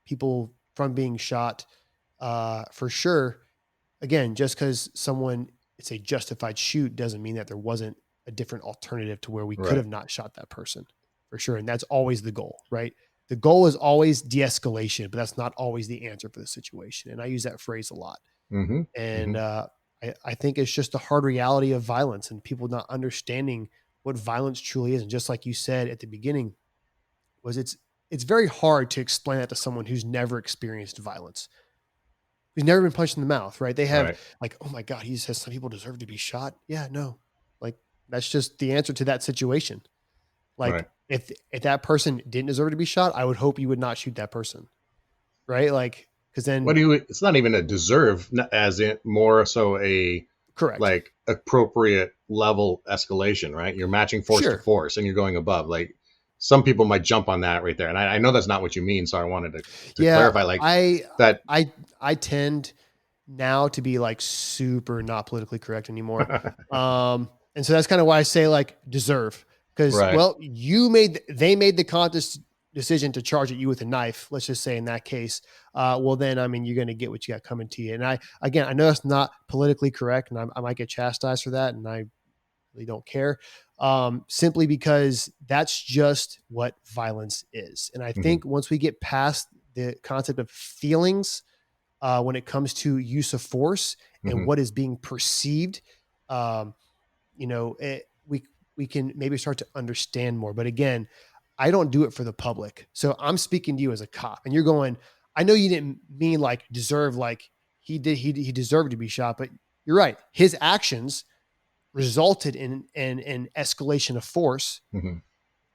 people from being shot for sure. Again, just because it's a justified shoot doesn't mean that there wasn't a different alternative to where we could have not shot that person for sure. And that's always the goal, right? The goal is always de-escalation, but that's not always the answer for the situation. And I use that phrase a lot. Mm-hmm. And I think it's just the hard reality of violence and people not understanding what violence truly is. And just like you said at the beginning, was it's very hard to explain that to someone who's never experienced violence, who's never been punched in the mouth, right? They have like, oh my God, he says some people deserve to be shot. Yeah, no, like that's just the answer to that situation. Like if that person didn't deserve to be shot, I would hope you would not shoot that person. Right. Like, cause then it's not even a deserve, as in more so a correct, like appropriate level escalation, right? You're matching force to force and you're going above. Like some people might jump on that right there. And I know that's not what you mean. So I wanted to Yeah, clarify like that. I tend now to be like super not politically correct anymore. And so that's kind of why I say like deserve, because Right. well, they made the conscious decision to charge at you with a knife. Let's just say in that case, well then, I mean, you're going to get what you got coming to you. And I know it's not politically correct, and I might get chastised for that, and I really don't care. Simply because that's just what violence is. And I think once we get past the concept of feelings, when it comes to use of force and what is being perceived, we can maybe start to understand more. But again, I don't do it for the public. So I'm speaking to you as a cop, and you're going, I know you didn't mean like deserve, like he deserved to be shot, but you're right. His actions resulted in an escalation of force,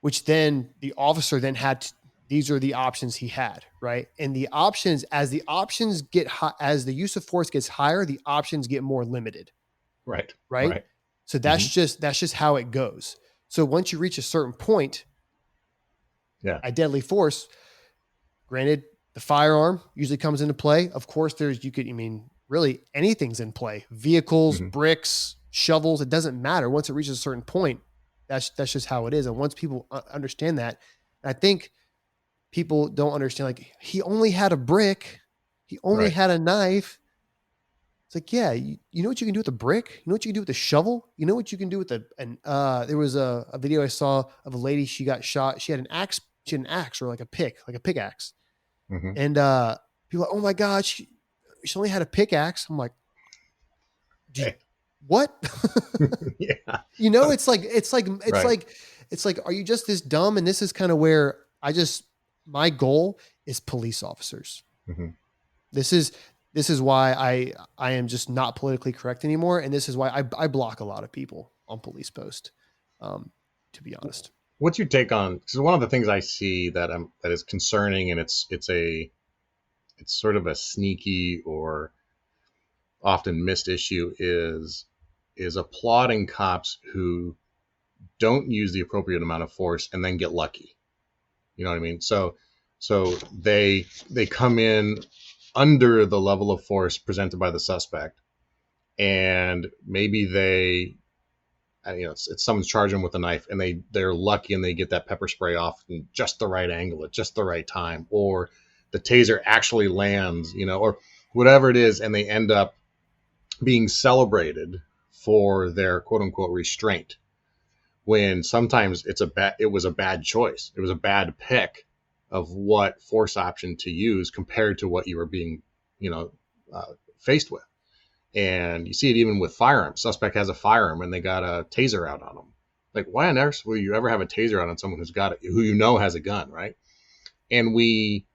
which then the officer then had these are the options he had, right? And the options, as the options get high, as the use of force gets higher, the options get more limited. Right. So that's just how it goes. So once you reach a certain point, a deadly force, granted, the firearm usually comes into play. Of course, really anything's in play. Vehicles, bricks, shovels, it doesn't matter. Once it reaches a certain point, that's just how it is. And once people understand that, I think people don't understand, like, he only had a brick. He only had a knife. It's like, yeah, you know what you can do with a brick? You know what you can do with a shovel? You know what you can do with there was a video I saw of a lady, she got shot. She had an axe. She had an axe, or like a pickaxe. And people are like, oh my God, she only had a pickaxe. I'm like, what? Yeah. It's like, are you just this dumb? And this is kind of where my goal is police officers. This is why I am just not politically correct anymore. And this is why I block a lot of people on PolicePost, to be honest. What's your take on, because one of the things I see that is concerning, and it's sort of a sneaky or often missed issue, is applauding cops who don't use the appropriate amount of force and then get lucky. You know what I mean? So they come in under the level of force presented by the suspect, and maybe it's someone's charging them with a knife, and they're lucky and they get that pepper spray off in just the right angle at just the right time, or the taser actually lands, or whatever it is, and they end up being celebrated for their quote unquote restraint, when sometimes it was a bad choice. It was a bad pick of what force option to use compared to what you were being, faced with. And you see it even with firearms. Suspect has a firearm and they got a taser out on them. Like, why on earth will you ever have a taser out on someone who's got it, who has a gun, right? And we,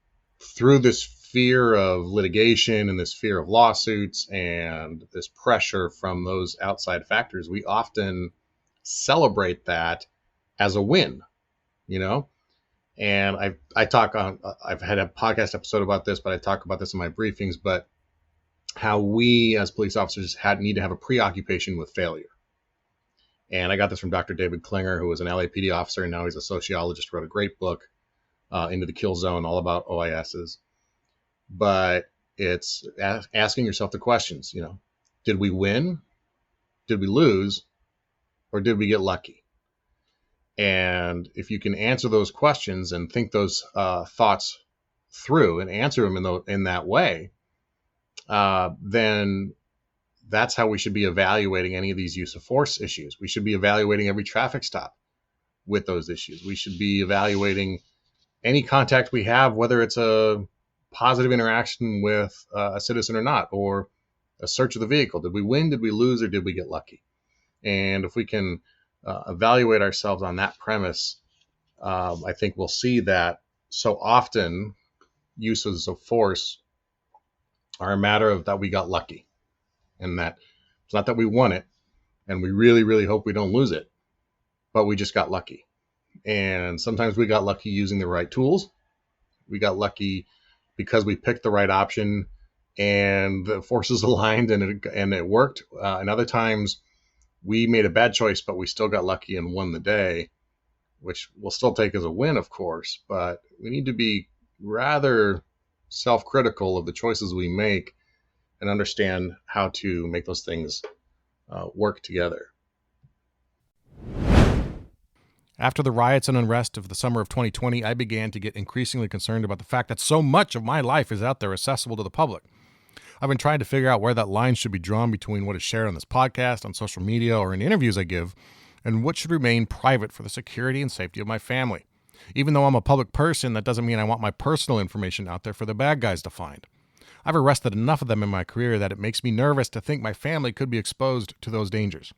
through this fear of litigation and this fear of lawsuits and this pressure from those outside factors, we often celebrate that as a win, And I've had a podcast episode about this, but I talk about this in my briefings, but how we as police officers need to have a preoccupation with failure. And I got this from Dr. David Klinger, who was an LAPD officer, and now he's a sociologist, wrote a great book, Into the Kill Zone, all about OISs. But it's asking yourself the questions, did we win? Did we lose? Or did we get lucky? And if you can answer those questions and think those thoughts through and answer them in that way, then that's how we should be evaluating any of these use of force issues. We should be evaluating every traffic stop with those issues. We should be evaluating any contact we have, whether it's a positive interaction with a citizen or not, or a search of the vehicle. Did we win? Did we lose? Or did we get lucky? And if we can evaluate ourselves on that premise, I think we'll see that so often uses of force are a matter of that we got lucky, and that it's not that we won it and we really, really hope we don't lose it, but we just got lucky. And sometimes we got lucky using the right tools. We got lucky because we picked the right option and the forces aligned and it worked. And other times we made a bad choice, but we still got lucky and won the day which we'll still take as a win, of course, but we need to be rather self-critical of the choices we make and understand how to make those things work together. After the riots and unrest of the summer of 2020, I began to get increasingly concerned about the fact that so much of my life is out there accessible to the public. I've been trying to figure out where that line should be drawn between what is shared on this podcast, on social media, or in interviews I give, and what should remain private for the security and safety of my family. Even though I'm a public person, that doesn't mean I want my personal information out there for the bad guys to find. I've arrested enough of them in my career that it makes me nervous to think my family could be exposed to those dangers.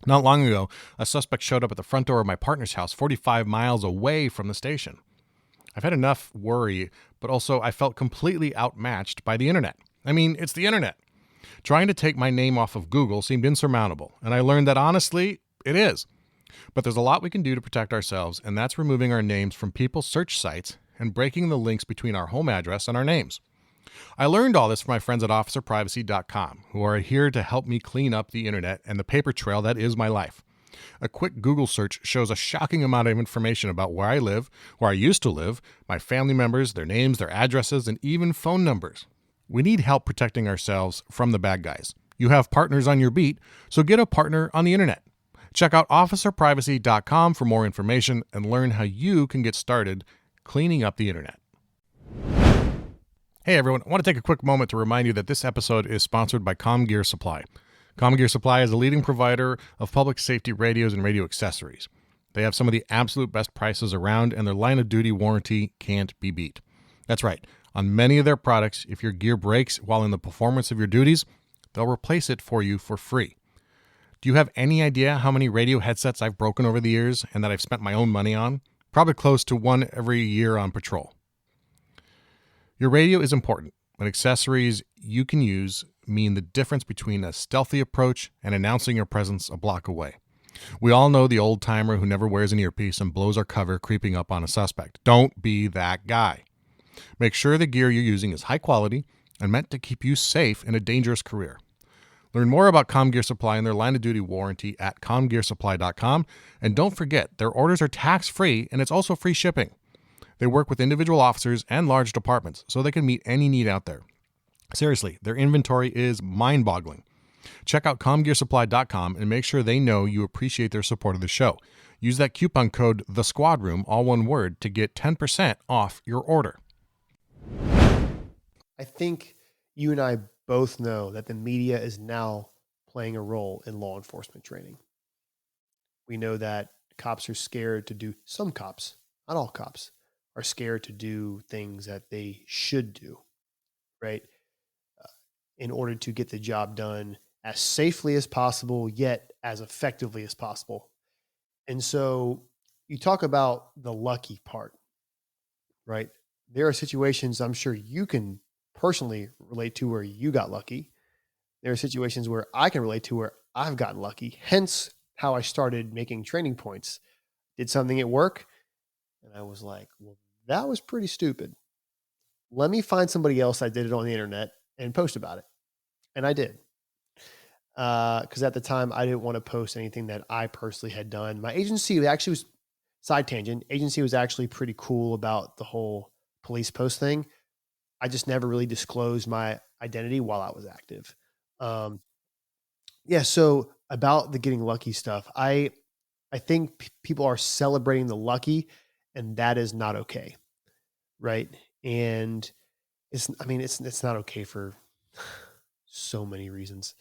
Not long ago, a suspect showed up at the front door of my partner's house 45 miles away from the station. I've had enough worry, but also I felt completely outmatched by the internet. I mean, it's the internet. Trying to take my name off of Google seemed insurmountable, and I learned that honestly, it is. But there's a lot we can do to protect ourselves, and that's removing our names from people's search sites and breaking the links between our home address and our names. I learned all this from my friends at officerprivacy.com, who are here to help me clean up the internet and the paper trail that is my life. A quick Google search shows a shocking amount of information about where I live, where I used to live, my family members, their names, their addresses, and even phone numbers. We need help protecting ourselves from the bad guys. You have partners on your beat, so get a partner on the internet. Check out officerprivacy.com for more information and learn how you can get started cleaning up the internet. Hey everyone, I want to take a quick moment to remind you that this episode is sponsored by CommGear Supply. CommGear Supply is a leading provider of public safety radios and radio accessories. They have some of the absolute best prices around, and their line of duty warranty can't be beat. That's right. On many of their products, if your gear breaks while in the performance of your duties, they'll replace it for you for free. Do you have any idea how many radio headsets I've broken over the years and that I've spent my own money on? Probably close to one every year on patrol. Your radio is important, and accessories you can use mean the difference between a stealthy approach and announcing your presence a block away. We all know the old timer who never wears an earpiece and blows our cover creeping up on a suspect. Don't be that guy. Make sure the gear you're using is high quality and meant to keep you safe in a dangerous career. Learn more about CommGear Supply and their line of duty warranty at commgearsupply.com. And don't forget, their orders are tax-free and it's also free shipping. They work with individual officers and large departments, so they can meet any need out there. Seriously, their inventory is mind-boggling. Check out commgearsupply.com and make sure they know you appreciate their support of the show. Use that coupon code THESQUADROOM, all one word, to get 10% off your order. I think you and I both know that the media is now playing a role in law enforcement training. We know that cops are scared to do, some cops, not all cops, are scared to do things that they should do, right? In order to get the job done as safely as possible, yet as effectively as possible. And so you talk about the lucky part, right? There are situations I'm sure you can personally relate to where you got lucky. There are situations where I can relate to where I've gotten lucky, hence how I started making training points. Did something at work, and I was like, well, that was pretty stupid. Let me find somebody else that did it on the internet and post about it. And I did. Because at the time, I didn't want to post anything that I personally had done. My agency actually was, side tangent, agency was actually pretty cool about the whole PolicePosts thing. I just never really disclosed my identity while I was active. So about the getting lucky stuff, I think people are celebrating the lucky, and that is not okay, right? And it's not okay for so many reasons.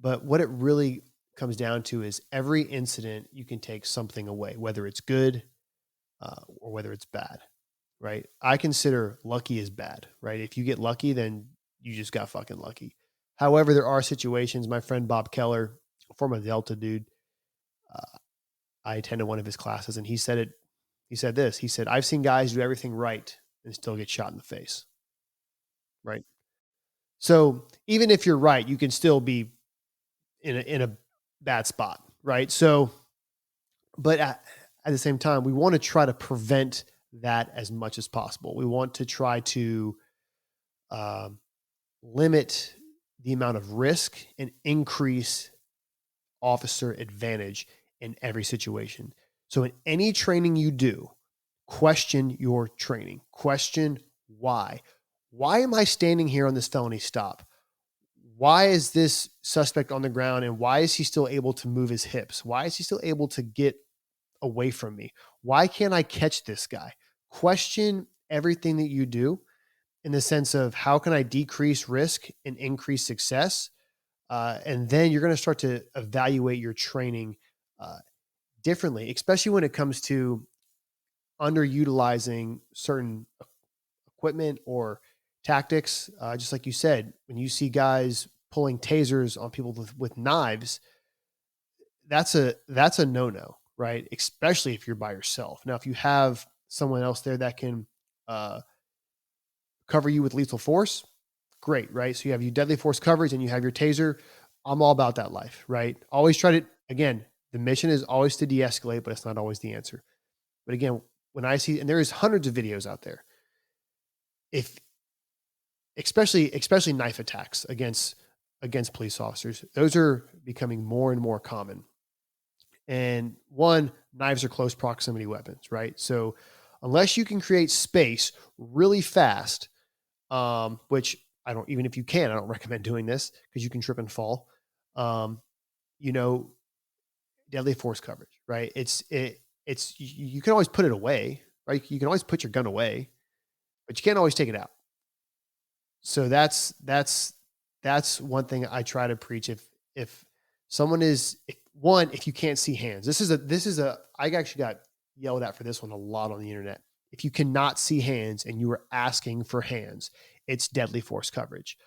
But what it really comes down to is every incident you can take something away, whether it's good or whether it's bad, right? I consider lucky as bad, right? If you get lucky, then you just got fucking lucky. However, there are situations, my friend Bob Keller, former Delta dude, I attended one of his classes and he said this, I've seen guys do everything right and still get shot in the face, right? So even if you're right, you can still be in a bad spot, right? So, but at the same time, we want to try to prevent that as much as possible. We want to try to limit the amount of risk and increase officer advantage in every situation. So in any training you do, question your training. Question why. Why am I standing here on this felony stop? Why is this suspect on the ground, and why is he still able to move his hips? Why is he still able to get away from me? Why can't I catch this guy? Question everything that you do in the sense of how can I decrease risk and increase success? And then you're going to start to evaluate your training differently, especially when it comes to underutilizing certain equipment or tactics. Just like you said, when you see guys pulling tasers on people with knives, that's a no-no, right? Especially if you're by yourself. Now, if you have someone else there that can cover you with lethal force, great, right? So you have your deadly force coverage and you have your taser. I'm all about that life, right? Always try to, again, the mission is always to de-escalate, but it's not always the answer. But again, when I see, and there is hundreds of videos out there, if especially knife attacks against police officers, those are becoming more and more common. And one, knives are close proximity weapons, right? So unless you can create space really fast, which I don't, even if you can, I don't recommend doing this because you can trip and fall. Deadly force coverage, right? You can always put it away, right? You can always put your gun away, but you can't always take it out. So that's one thing I try to preach. If someone is if you can't see hands, I actually got yelled at for this one a lot on the internet. If you cannot see hands and you are asking for hands, it's deadly force coverage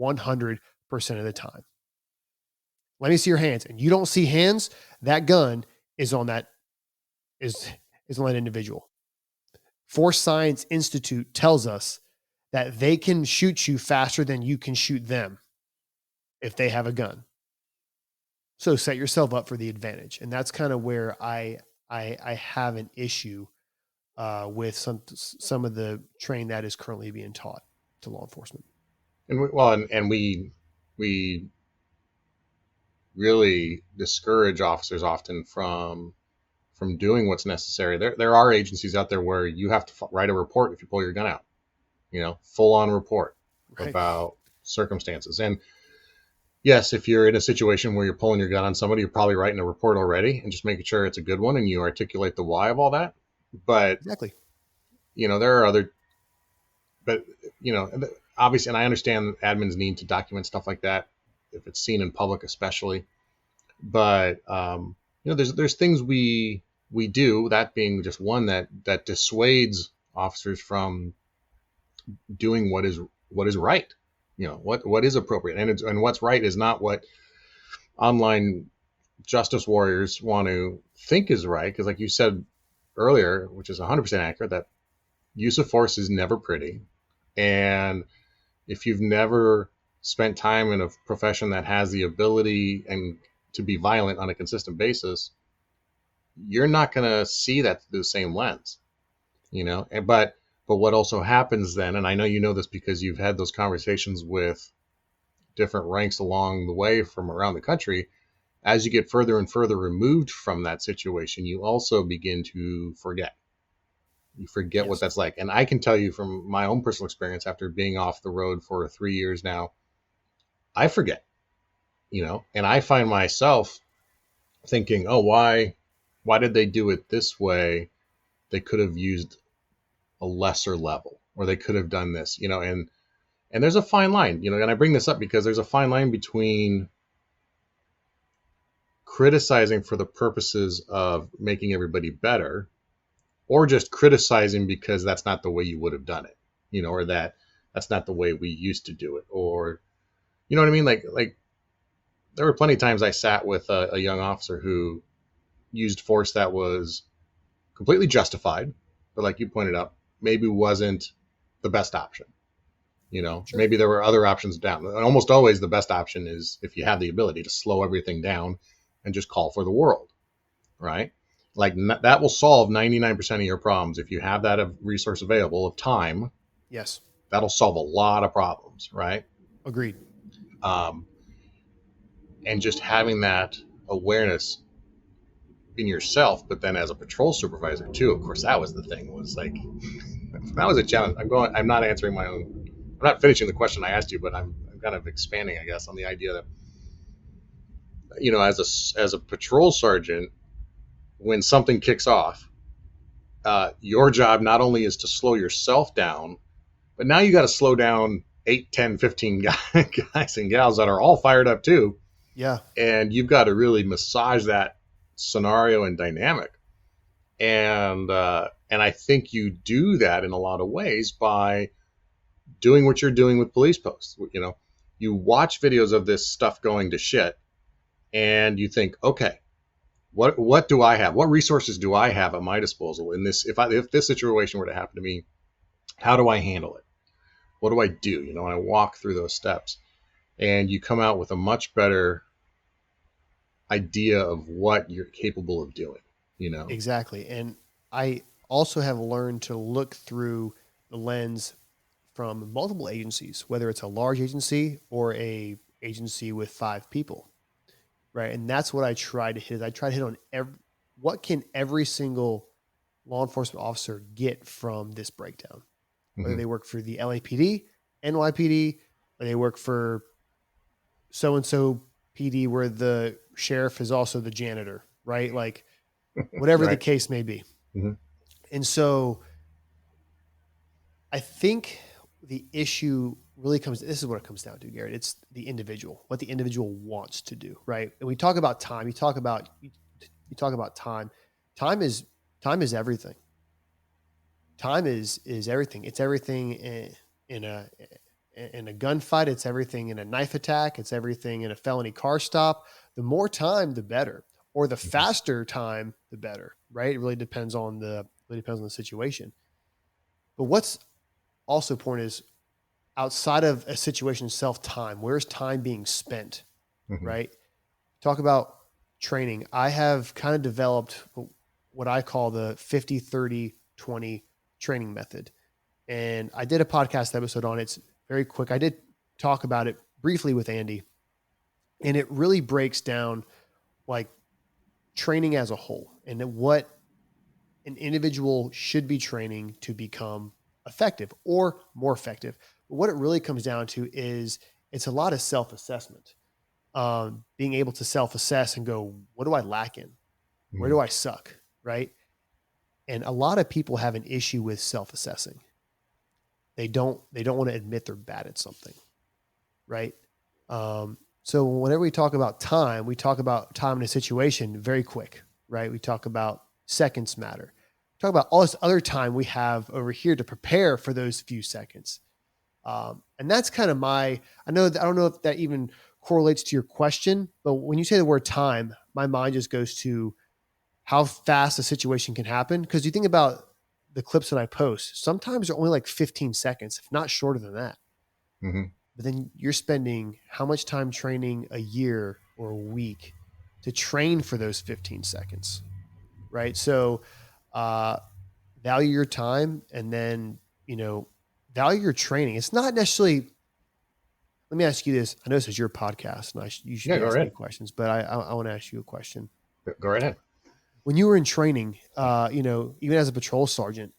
100% of the time. Let me see your hands, and you don't see hands, that gun is on that individual. Force Science Institute tells us that they can shoot you faster than you can shoot them if they have a gun. So set yourself up for the advantage. And that's kind of where I have an issue with some of the training that is currently being taught to law enforcement. And we really discourage officers often from doing what's necessary. There are agencies out there where you have to write a report if you pull your gun out, full on report about circumstances. And yes, if you're in a situation where you're pulling your gun on somebody, you're probably writing a report already and just making sure it's a good one and you articulate the why of all that. But exactly, there are other, but obviously, and I understand admins need to document stuff like that if it's seen in public, especially. But there's things we do, that being just one that dissuades officers from doing what is right. What is appropriate, and what's right is not what online justice warriors want to think is right. Because, like you said earlier, which is 100% accurate, that use of force is never pretty. And if you've never spent time in a profession that has the ability and to be violent on a consistent basis, you're not going to see that through the same lens, But what also happens then, and I know you know this because you've had those conversations with different ranks along the way from around the country, as you get further and further removed from that situation, you also begin to forget. You forget what that's like. And I can tell you from my own personal experience, after being off the road for 3 years now, I forget, and I find myself thinking, oh, why did they do it this way? They could have used a lesser level, or they could have done this, and there's a fine line, and I bring this up because there's a fine line between criticizing for the purposes of making everybody better, or just criticizing because that's not the way you would have done it, or that's not the way we used to do it, or, you know what I mean? Like there were plenty of times I sat with a young officer who used force that was completely justified, but like you pointed out, maybe wasn't the best option. Sure. Maybe there were other options down. And almost always the best option is if you have the ability to slow everything down and just call for the world, right? Like that will solve 99% of your problems. If you have that resource available of time, yes, that'll solve a lot of problems, right? Agreed. And just having that awareness in yourself, but then as a patrol supervisor too. Of course, that was the thing. Was like that was a challenge. I'm not answering my own. I'm not finishing the question I asked you, but I'm kind of expanding, I guess, on the idea that, you know, as a patrol sergeant, when something kicks off, your job not only is to slow yourself down, but now you got to slow down 8, 10, 15 guys and gals that are all fired up too. Yeah. And you've got to really massage that scenario and dynamic. And I think you do that in a lot of ways by doing what you're doing with PolicePosts. You know, you watch videos of this stuff going to shit and you think, okay, what do I have? What resources do I have at my disposal in this? If this situation were to happen to me, how do I handle it? What do I do? You know, and I walk through those steps and you come out with a much better idea of what you're capable of doing, you know? Exactly. And I also have learned to look through the lens from multiple agencies, whether it's a large agency or a agency with 5 people, right? And that's what I try to hit. I try to hit on what can every single law enforcement officer get from this breakdown, whether they work for the LAPD, NYPD, or they work for so-and-so PD where the sheriff is also the janitor, right? Like whatever Right. the case may be. Mm-hmm. And so I think the issue really this is what it comes down to, Garrett. It's the individual, what the individual wants to do, right? And we talk about time. You talk about time. Time is everything. Time is everything. It's everything in a gunfight. It's everything in a knife attack. It's everything in a felony car stop. The more time, the better, or the faster time, the better, right? It really depends on the situation. But what's also important is outside of a situation itself, time. Where's time being spent, right? Talk about training. I have kind of developed what I call the 50, 30, 20 training method. And I did a podcast episode on it. It's very quick. I did talk about it briefly with Andy. And it really breaks down like training as a whole and what an individual should be training to become effective or more effective. But what it really comes down to is it's a lot of self-assessment, being able to self-assess and go, what do I lack in? Where do I suck? Right. And a lot of people have an issue with self-assessing. They don't want to admit they're bad at something. Right. So whenever we talk about time in a situation very quick, right? We talk about seconds matter. Talk about all this other time we have over here to prepare for those few seconds. And that's kind of I don't know if that even correlates to your question, but when you say the word time, my mind just goes to how fast a situation can happen. Because you think about the clips that I post, sometimes they're only like 15 seconds, if not shorter than that. Mm-hmm. But then you're spending how much time training a year or a week to train for those 15 seconds, right? So value your time and then, value your training. It's not necessarily, let me ask you this. I know this is your podcast and you should ask me questions, but I want to ask you a question. Go right ahead. When you were in training, even as a patrol sergeant,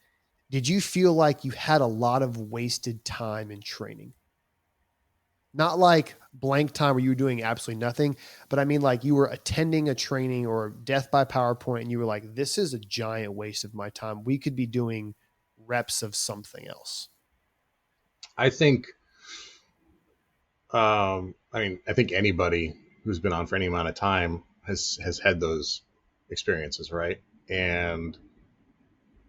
did you feel like you had a lot of wasted time in training? Not like blank time where you were doing absolutely nothing, but I mean like you were attending a training or death by PowerPoint and you were like, this is a giant waste of my time. We could be doing reps of something else. I think, I think anybody who's been on for any amount of time has had those experiences, right? And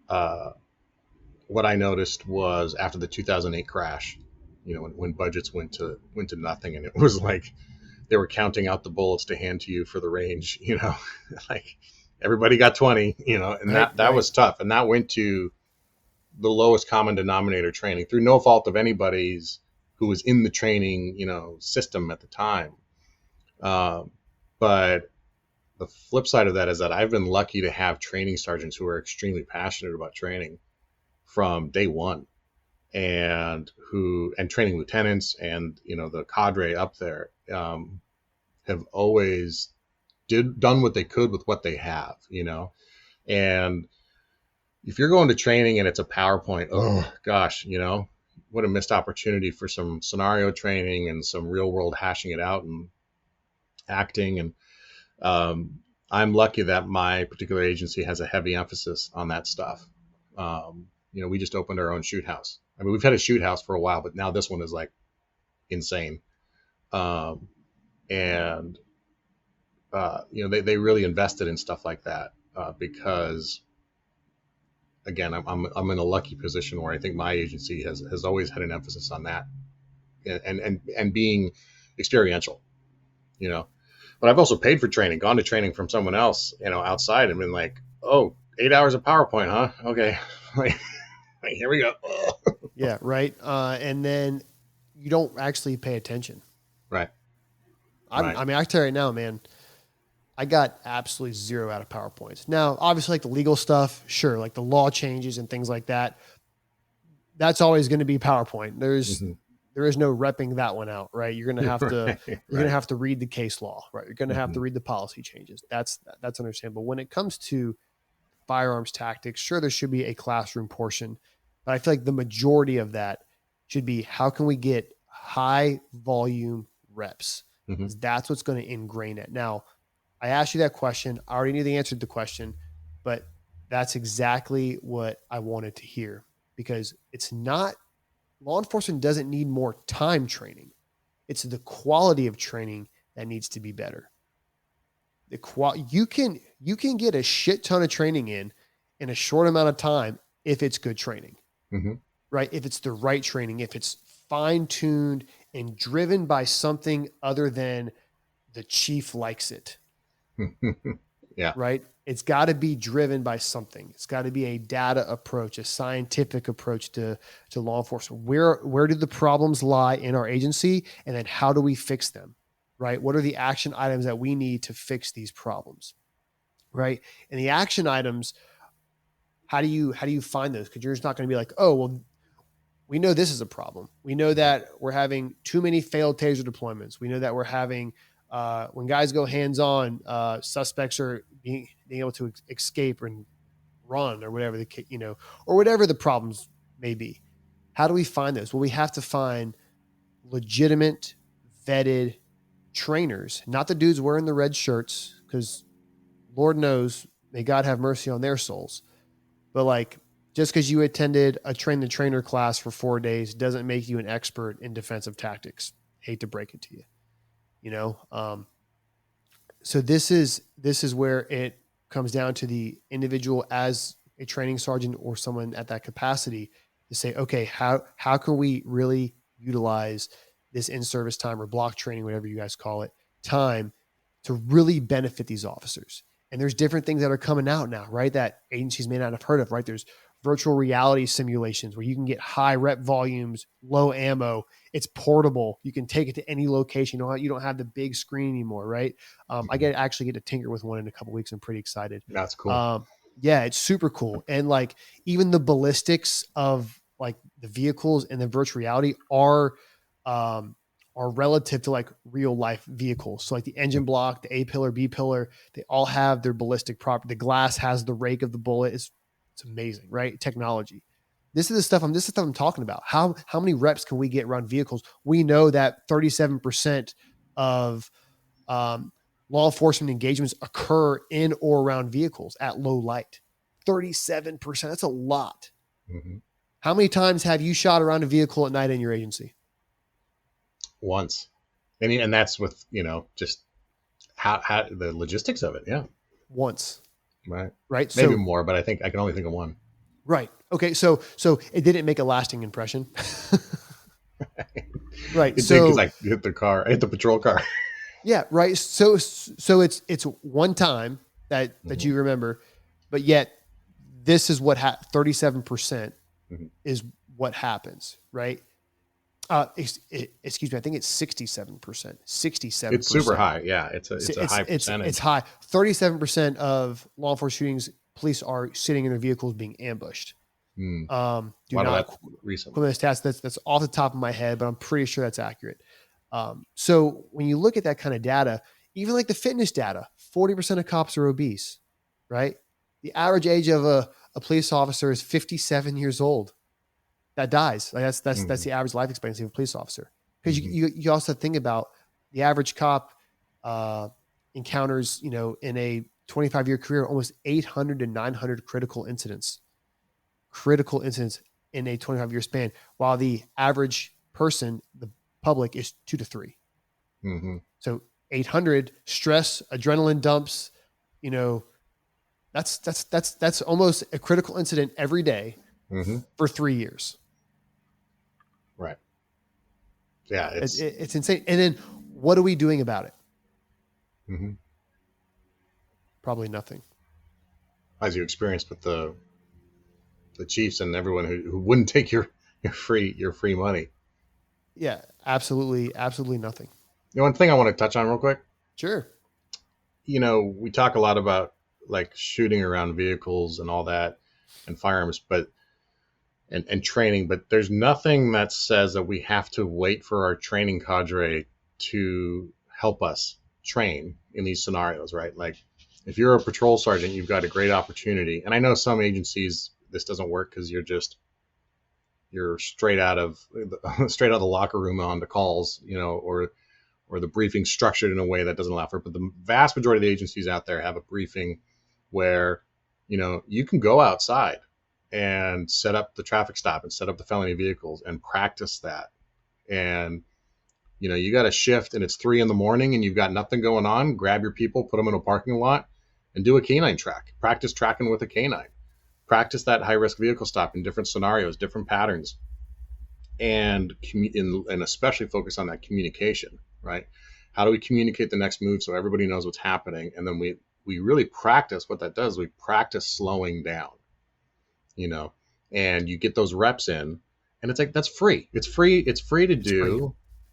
what I noticed was after the 2008 crash, when budgets went to nothing, and it was like they were counting out the bullets to hand to you for the range, like everybody got 20, and that was tough. And that went to the lowest common denominator training through no fault of anybody's who was in the training, system at the time. But the flip side of that is that I've been lucky to have training sergeants who are extremely passionate about training from day one. And training lieutenants and, the cadre up there have always done what they could with what they have, and if you're going to training and it's a PowerPoint, oh gosh, what a missed opportunity for some scenario training and some real world hashing it out and acting. And I'm lucky that my particular agency has a heavy emphasis on that stuff. We just opened our own shoot house. I mean, we've had a shoot house for a while, but now this one is like insane. And they really invested in stuff like that because, again, I'm in a lucky position where I think my agency has always had an emphasis on that and being experiential, But I've also paid for training, gone to training from someone else, outside, and been like, oh, 8 hours of PowerPoint, huh? Okay, here we go. Yeah, right. And then you don't actually pay attention. Right. I mean, I can tell you right now, man, I got absolutely zero out of PowerPoints. Now, obviously, like the legal stuff, sure, like the law changes and things like that, that's always going to be PowerPoint. There is no repping that one out, right? You're going to have to you're going to have to read the case law, right? You're going to have to read the policy changes. That's understandable. When it comes to firearms tactics, sure, there should be a classroom portion, but I feel like the majority of that should be how can we get high volume reps? Because that's what's going to ingrain it. Now, I asked you that question. I already knew the answer to the question, but that's exactly what I wanted to hear, because it's not, law enforcement doesn't need more time training. It's the quality of training that needs to be better. You can get a shit ton of training in a short amount of time if it's good training, right? If it's the right training, if it's fine-tuned and driven by something other than the chief likes it. Yeah. Right. It's got to be driven by something. It's got to be a data approach, a scientific approach to law enforcement. Where do the problems lie in our agency? And then how do we fix them? Right. What are the action items that we need to fix these problems? Right. And the action items, how do you find those? Because you're just not going to be like, oh, well, we know this is a problem. We know that we're having too many failed taser deployments. We know that we're having, when guys go hands-on, suspects are being able to escape and run or whatever or whatever the problems may be. How do we find those? Well, we have to find legitimate, vetted trainers, not the dudes wearing the red shirts, because Lord knows, may God have mercy on their souls. But like, just because you attended a train the trainer class for 4 days doesn't make you an expert in defensive tactics. Hate to break it to you. So this is where it comes down to the individual as a training sergeant or someone at that capacity to say, okay, how can we really utilize this in-service time or block training, whatever you guys call it, time to really benefit these officers? And there's different things that are coming out now, right? That agencies may not have heard of, right? There's virtual reality simulations where you can get high rep volumes, low ammo. It's portable. You can take it to any location. You don't have the big screen anymore, right? I actually get to tinker with one in a couple of weeks. I'm pretty excited. That's cool. Yeah, it's super cool. And like even the ballistics of like the vehicles and the virtual reality are relative to like real life vehicles. So like the engine block, the A pillar, B pillar, they all have their ballistic property. The glass has the rake of the bullet. It's amazing, right? Technology. This is the stuff I'm talking about. How many reps can we get around vehicles? We know that 37% of law enforcement engagements occur in or around vehicles at low light. 37%. That's a lot. How many times have you shot around a vehicle at night in your agency? Once. And that's with, just how the logistics of it. Yeah. Once. Right. So, maybe more, but I think I can only think of one. Right. Okay. So it didn't make a lasting impression. Right. It did because I hit the patrol car. Yeah. Right. So it's one time that you remember, but yet this is what 37% is what happens. Right. Excuse me. I think it's 67%. 67%. It's super high. Yeah. It's a high percentage. It's high. 37% of law enforcement shootings, police are sitting in their vehicles being ambushed. Do not recently. That's off the top of my head, but I'm pretty sure that's accurate. So when you look at that kind of data, even like the fitness data, 40% of cops are obese, right? The average age of a police officer is 57 years old. That dies. Like that's the average life expectancy of a police officer. Because you also think about the average cop encounters, in a 25-year career, almost 800 to 900 critical incidents in a 25-year span, while the average person, the public, is 2 to 3. So 800 stress, adrenaline dumps, that's almost a critical incident every day for 3 years. Right. Yeah. It's insane. And then what are we doing about it? Probably nothing. As you experienced with the chiefs and everyone who wouldn't take your free money. Yeah, absolutely nothing. One thing I want to touch on real quick. Sure. We talk a lot about like shooting around vehicles and all that and firearms, but and training, but there's nothing that says that we have to wait for our training cadre to help us train in these scenarios, right? Like if you're a patrol sergeant, you've got a great opportunity. And I know some agencies, this doesn't work because you're straight out of the locker room on the calls, or the briefing structured in a way that doesn't allow for it. But the vast majority of the agencies out there have a briefing where, you can go outside and set up the traffic stop and set up the felony vehicles and practice that. And, you got a shift and it's 3 a.m. and you've got nothing going on. Grab your people, put them in a parking lot and do a canine track. Practice tracking with a canine. Practice that high-risk vehicle stop in different scenarios, different patterns, and especially focus on that communication, right? How do we communicate the next move so everybody knows what's happening? And then we really practice what that does. We practice slowing down, and you get those reps in, and it's like, that's free. It's free to do. Free.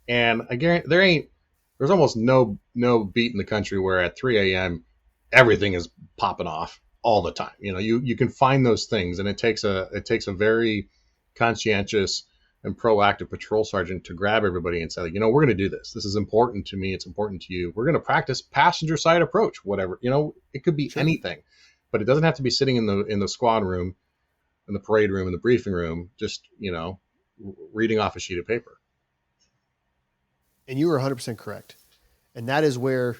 And again, there's almost no beat in the country where at 3 a.m. everything is popping off all the time. You can find those things, and it takes a very conscientious and proactive patrol sergeant to grab everybody and say, we're going to do this. This is important to me. It's important to you. We're going to practice passenger side approach, whatever, it could be anything, but it doesn't have to be sitting in the squad room, in the parade room, in the briefing room, just, reading off a sheet of paper. And you were 100% correct. And that is where,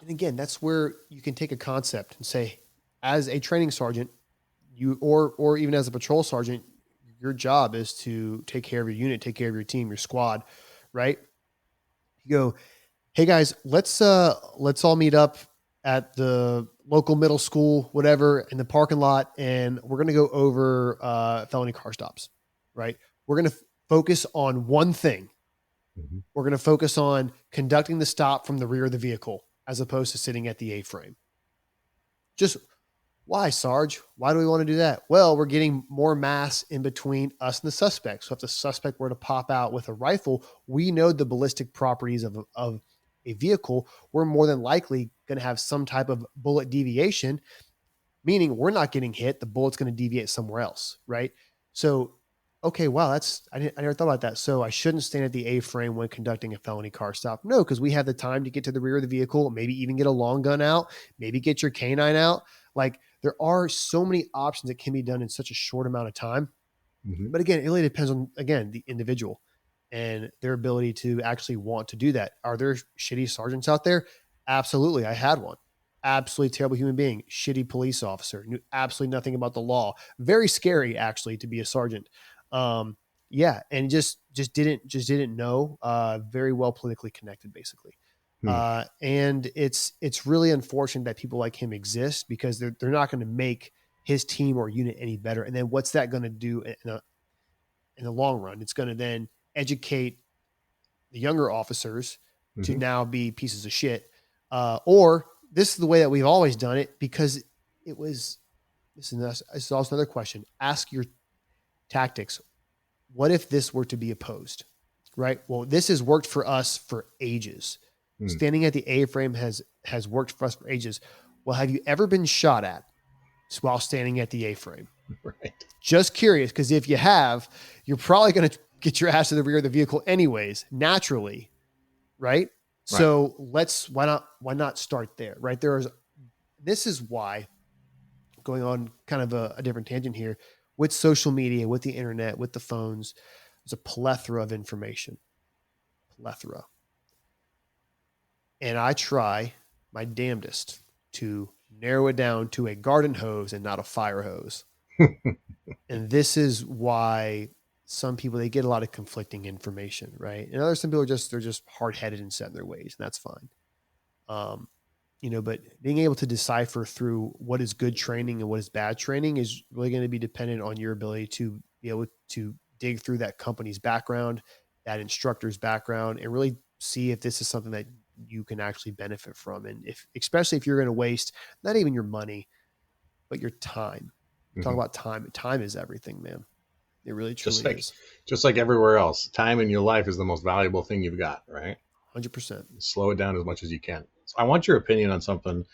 and again, that's where you can take a concept and say, as a training sergeant, or even as a patrol sergeant, your job is to take care of your unit, take care of your team, your squad, right? You go, hey guys, let's all meet up at the local middle school, whatever, in the parking lot, and we're going to go over felony car stops, right? We're going to focus on one thing. We're going to focus on conducting the stop from the rear of the vehicle as opposed to sitting at the A-frame. Just why, Sarge? Why do we want to do that? Well, we're getting more mass in between us and the suspect. So if the suspect were to pop out with a rifle, we know the ballistic properties of a vehicle. We're more than likely going to have some type of bullet deviation, meaning we're not getting hit. The bullet's going to deviate somewhere else, right? So, okay, wow, I never thought about that. So I shouldn't stand at the A-frame when conducting a felony car stop. No, because we have the time to get to the rear of the vehicle, maybe even get a long gun out, maybe get your canine out. Like, there are so many options that can be done in such a short amount of time. But again, it really depends on, the individual and their ability to actually want to do that. Are there shitty sergeants out there? Absolutely. I had one. Absolutely terrible human being, shitty police officer, knew absolutely nothing about the law. Very scary, actually, to be a sergeant. And just didn't know, very well politically connected, basically. And it's really unfortunate that people like him exist, because they're not going to make his team or unit any better. And then what's that going to do in the long run? It's going to then educate the younger officers to now be pieces of shit. Or this is the way that we've always done it, because this is also another question. Ask your tactics. What if this were to be opposed, right? Well, this has worked for us for ages. Standing at the A-frame has worked for us for ages. Well, have you ever been shot at while standing at the A-frame? Right. Just curious, because if you have, you're probably going to get your ass to the rear of the vehicle anyways, naturally, right? So why not start there, right? This is why, going on kind of a different tangent here, with social media, with the internet, with the phones, there's a plethora of information. Plethora. And I try my damnedest to narrow it down to a garden hose and not a fire hose. And this is why some people, they get a lot of conflicting information, right? And some people they're just hard-headed and set in their ways, and that's fine. But being able to decipher through what is good training and what is bad training is really going to be dependent on your ability to be able to dig through that company's background, that instructor's background, and really see if this is something that you can actually benefit from. And especially if you're going to waste not even your money, but your time. Talk about time. Time is everything, man. It really truly is. Just like everywhere else, time in your life is the most valuable thing you've got, right? 100%. Slow it down as much as you can. So I want your opinion on something,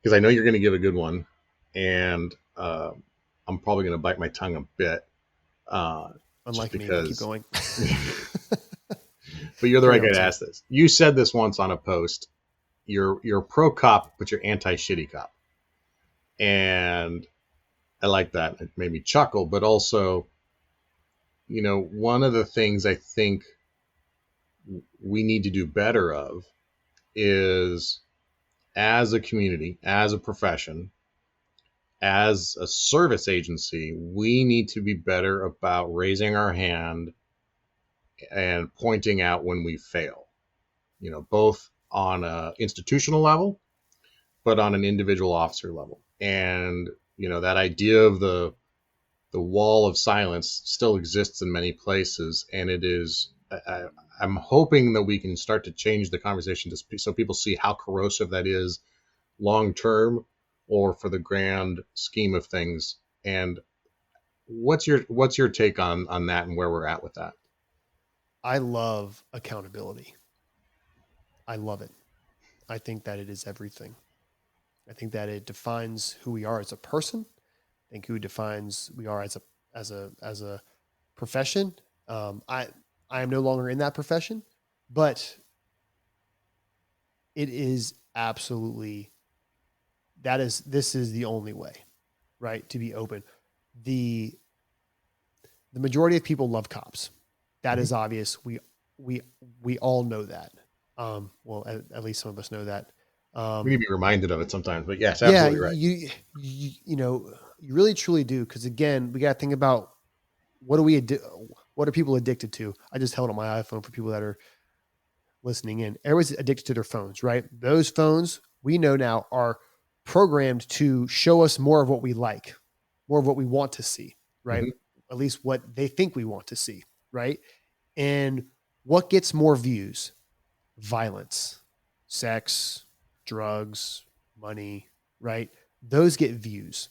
because I know you're going to give a good one, and I'm probably going to bite my tongue a bit. Unlike me, keep going. But you're the right guy to ask this. You said this once on a post. You're pro cop, but you're anti shitty cop, and I like that. It made me chuckle, but also, one of the things I think we need to do better of is, as a community, as a profession, as a service agency, we need to be better about raising our hand and pointing out when we fail, both on an institutional level, but on an individual officer level. And, that idea of the wall of silence still exists in many places. And it is, I'm hoping that we can start to change the conversation so people see how corrosive that is long-term or for the grand scheme of things. And what's your take on that and where we're at with that? I love accountability. I love it. I think that it is everything. I think that it defines who we are as a person. I think who defines we are as a profession. I am no longer in that profession, but it is absolutely, this is the only way, right? To be open. The majority of people love cops. That is obvious. We all know that. Well, at least some of us know that. We need to be reminded of it sometimes, but yes, absolutely right. You really truly do. Cause again, we got to think about what are people addicted to? I just held up my iPhone for people that are listening in. Everyone's addicted to their phones, right? Those phones we know now are programmed to show us more of what we like, more of what we want to see, right? At least what they think we want to see, right? And what gets more views? Violence, sex, drugs, money, right? Those get views.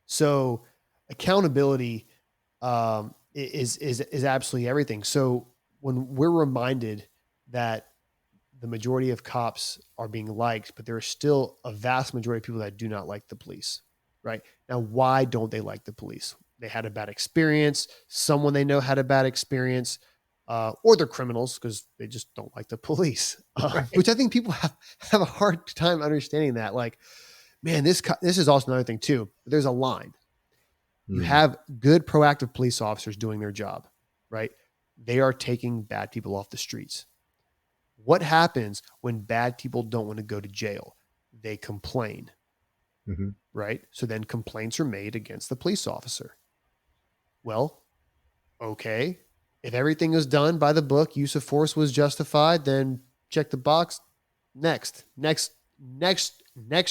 So accountability is absolutely everything. So when we're reminded that the majority of cops are being liked, but there are still a vast majority of people that do not like the police, right? Now, why don't they like the police? They had a bad experience. Someone they know had a bad experience, or they're criminals because they just don't like the police, which I think people have a hard time understanding that. Like, man, this is also another thing too. There's a line. You have good proactive police officers doing their job, right? They are taking bad people off the streets. What happens when bad people don't want to go to jail? They complain, right? So then complaints are made against the police officer. Well, okay. If everything was done by the book, use of force was justified, then check the box. Next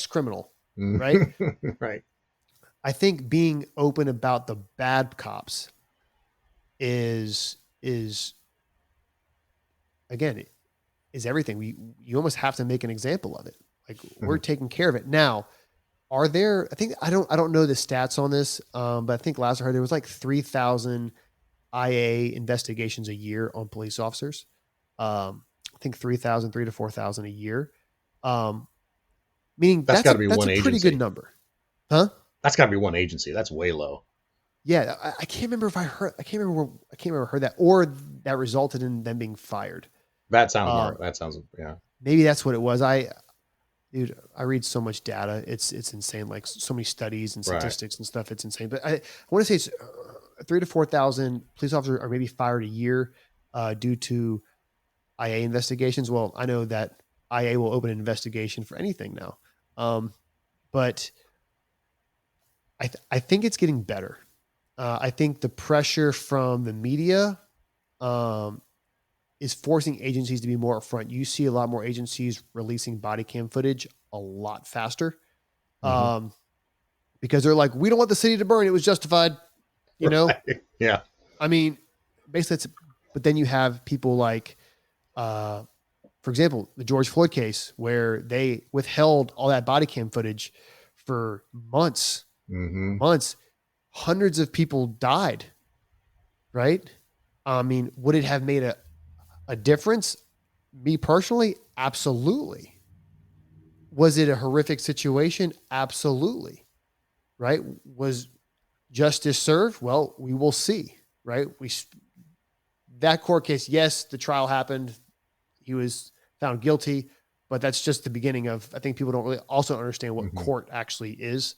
criminal, right? Right. I think being open about the bad cops is again, is everything. You almost have to make an example of it. Like we're taking care of it. Now, are there, I don't know the stats on this, but I think last I heard there was like 3,000 IA investigations a year on police officers. I think 3,000 to 4,000 a year. Meaning that's got to be one agency. Pretty good number. Huh? That's got to be one agency. That's way low. Yeah, I can't remember if I heard that, or that resulted in them being fired. That sounds, yeah. Maybe that's what it was. Dude, I read so much data. It's insane. Like so many studies and statistics and stuff. It's insane. But I want to say it's 3,000 to 4,000 police officers are maybe fired a year due to IA investigations. Well, I know that IA will open an investigation for anything now. But I think it's getting better. I think the pressure from the media is forcing agencies to be more upfront. You see a lot more agencies releasing body cam footage a lot faster because they're like, we don't want the city to burn. It was justified, you know? Yeah. I mean, basically, but then you have people like, for example, the George Floyd case where they withheld all that body cam footage for months. Hundreds of people died, right? I mean, would it have made a difference? Me personally, absolutely. Was it a horrific situation? Absolutely. Right? Was justice served? Well, we will see, right? That court case, yes, the trial happened. He was found guilty, but that's just the beginning of, I think people don't really also understand what court actually is.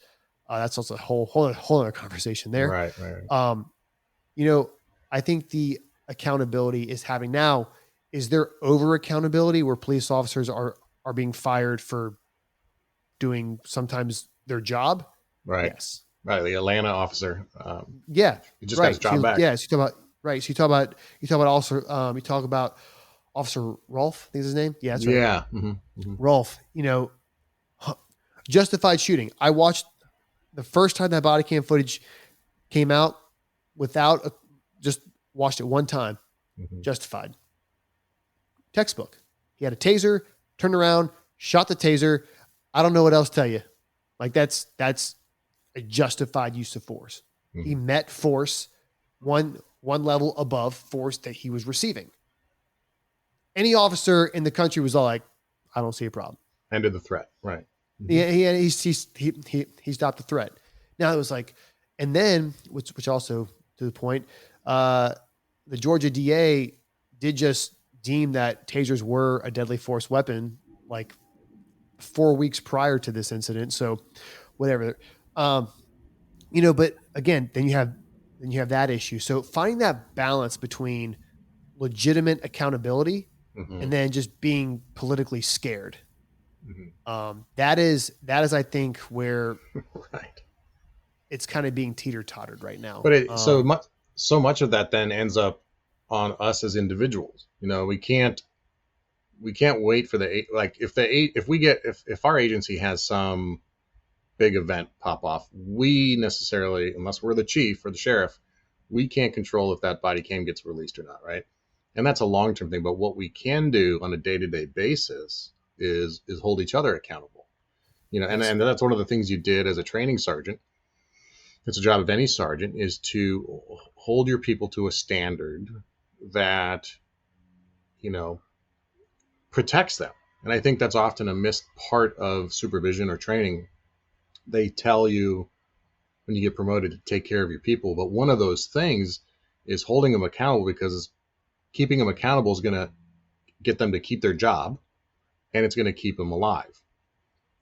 That's also a whole other conversation there. Right. You know, I think the accountability is having now, is there over accountability where police officers are being fired for doing sometimes their job? Right. Yes. Right. The Atlanta officer. Yeah. He just got his job back. Yeah. So you talk about Officer Rolfe, I think is his name. Yeah. That's right. Yeah. Rolfe, you know, justified shooting. I watched the first time that body cam footage came out just watched it one time. Justified. Textbook. He had a taser, turned around, shot the taser. I don't know what else to tell you. Like that's a justified use of force. He met force one level above force that he was receiving. Any officer in the country was all like, I don't see a problem. Ended the threat. Right. He stopped the threat. Now it was like, and then which also to the point, the Georgia DA did just deem that tasers were a deadly force weapon like 4 weeks prior to this incident. So whatever, you know, but again, then you have that issue. So finding that balance between legitimate accountability and then just being politically scared. That is, I think, where right. It's kind of being teeter-tottered right now. But so much of that then ends up on us as individuals. You know, we can't wait for if our agency has some big event pop off, we necessarily, unless we're the chief or the sheriff, we can't control if that body cam gets released or not, right? And that's a long-term thing. But what we can do on a day-to-day basis is hold each other accountable. You know, and that's one of the things you did as a training sergeant. It's a job of any sergeant, is to hold your people to a standard that, you know, protects them. And I think that's often a missed part of supervision or training. They tell you when you get promoted to take care of your people, but one of those things is holding them accountable, because keeping them accountable is going to get them to keep their job, and it's going to keep them alive,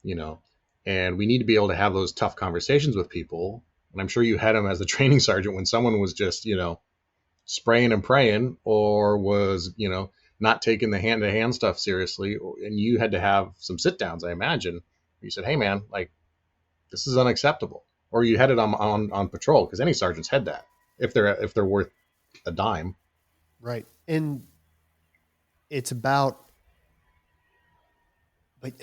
you know. And we need to be able to have those tough conversations with people. And I'm sure you had them as a training sergeant when someone was just, you know, spraying and praying, or was, you know, not taking the hand-to-hand stuff seriously. And you had to have some sit-downs, I imagine. You said, hey, man, like, this is unacceptable. Or you had it on patrol, because any sergeant's had that, if they're worth a dime. Right. And it's about, but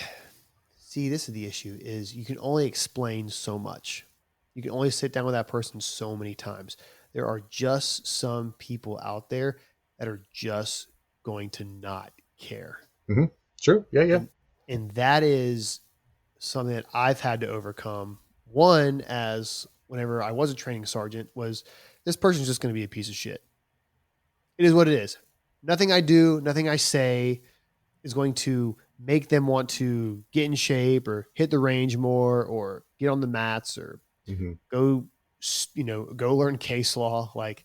see, this is the issue, is you can only explain so much. You can only sit down with that person so many times. There are just some people out there that are just going to not care. Mm-hmm. Sure. Yeah. And that is something that I've had to overcome. One, as whenever I was a training sergeant, was this person's just going to be a piece of shit. It is what it is. Nothing I do, nothing I say is going to make them want to get in shape or hit the range more or get on the mats or go learn case law. Like,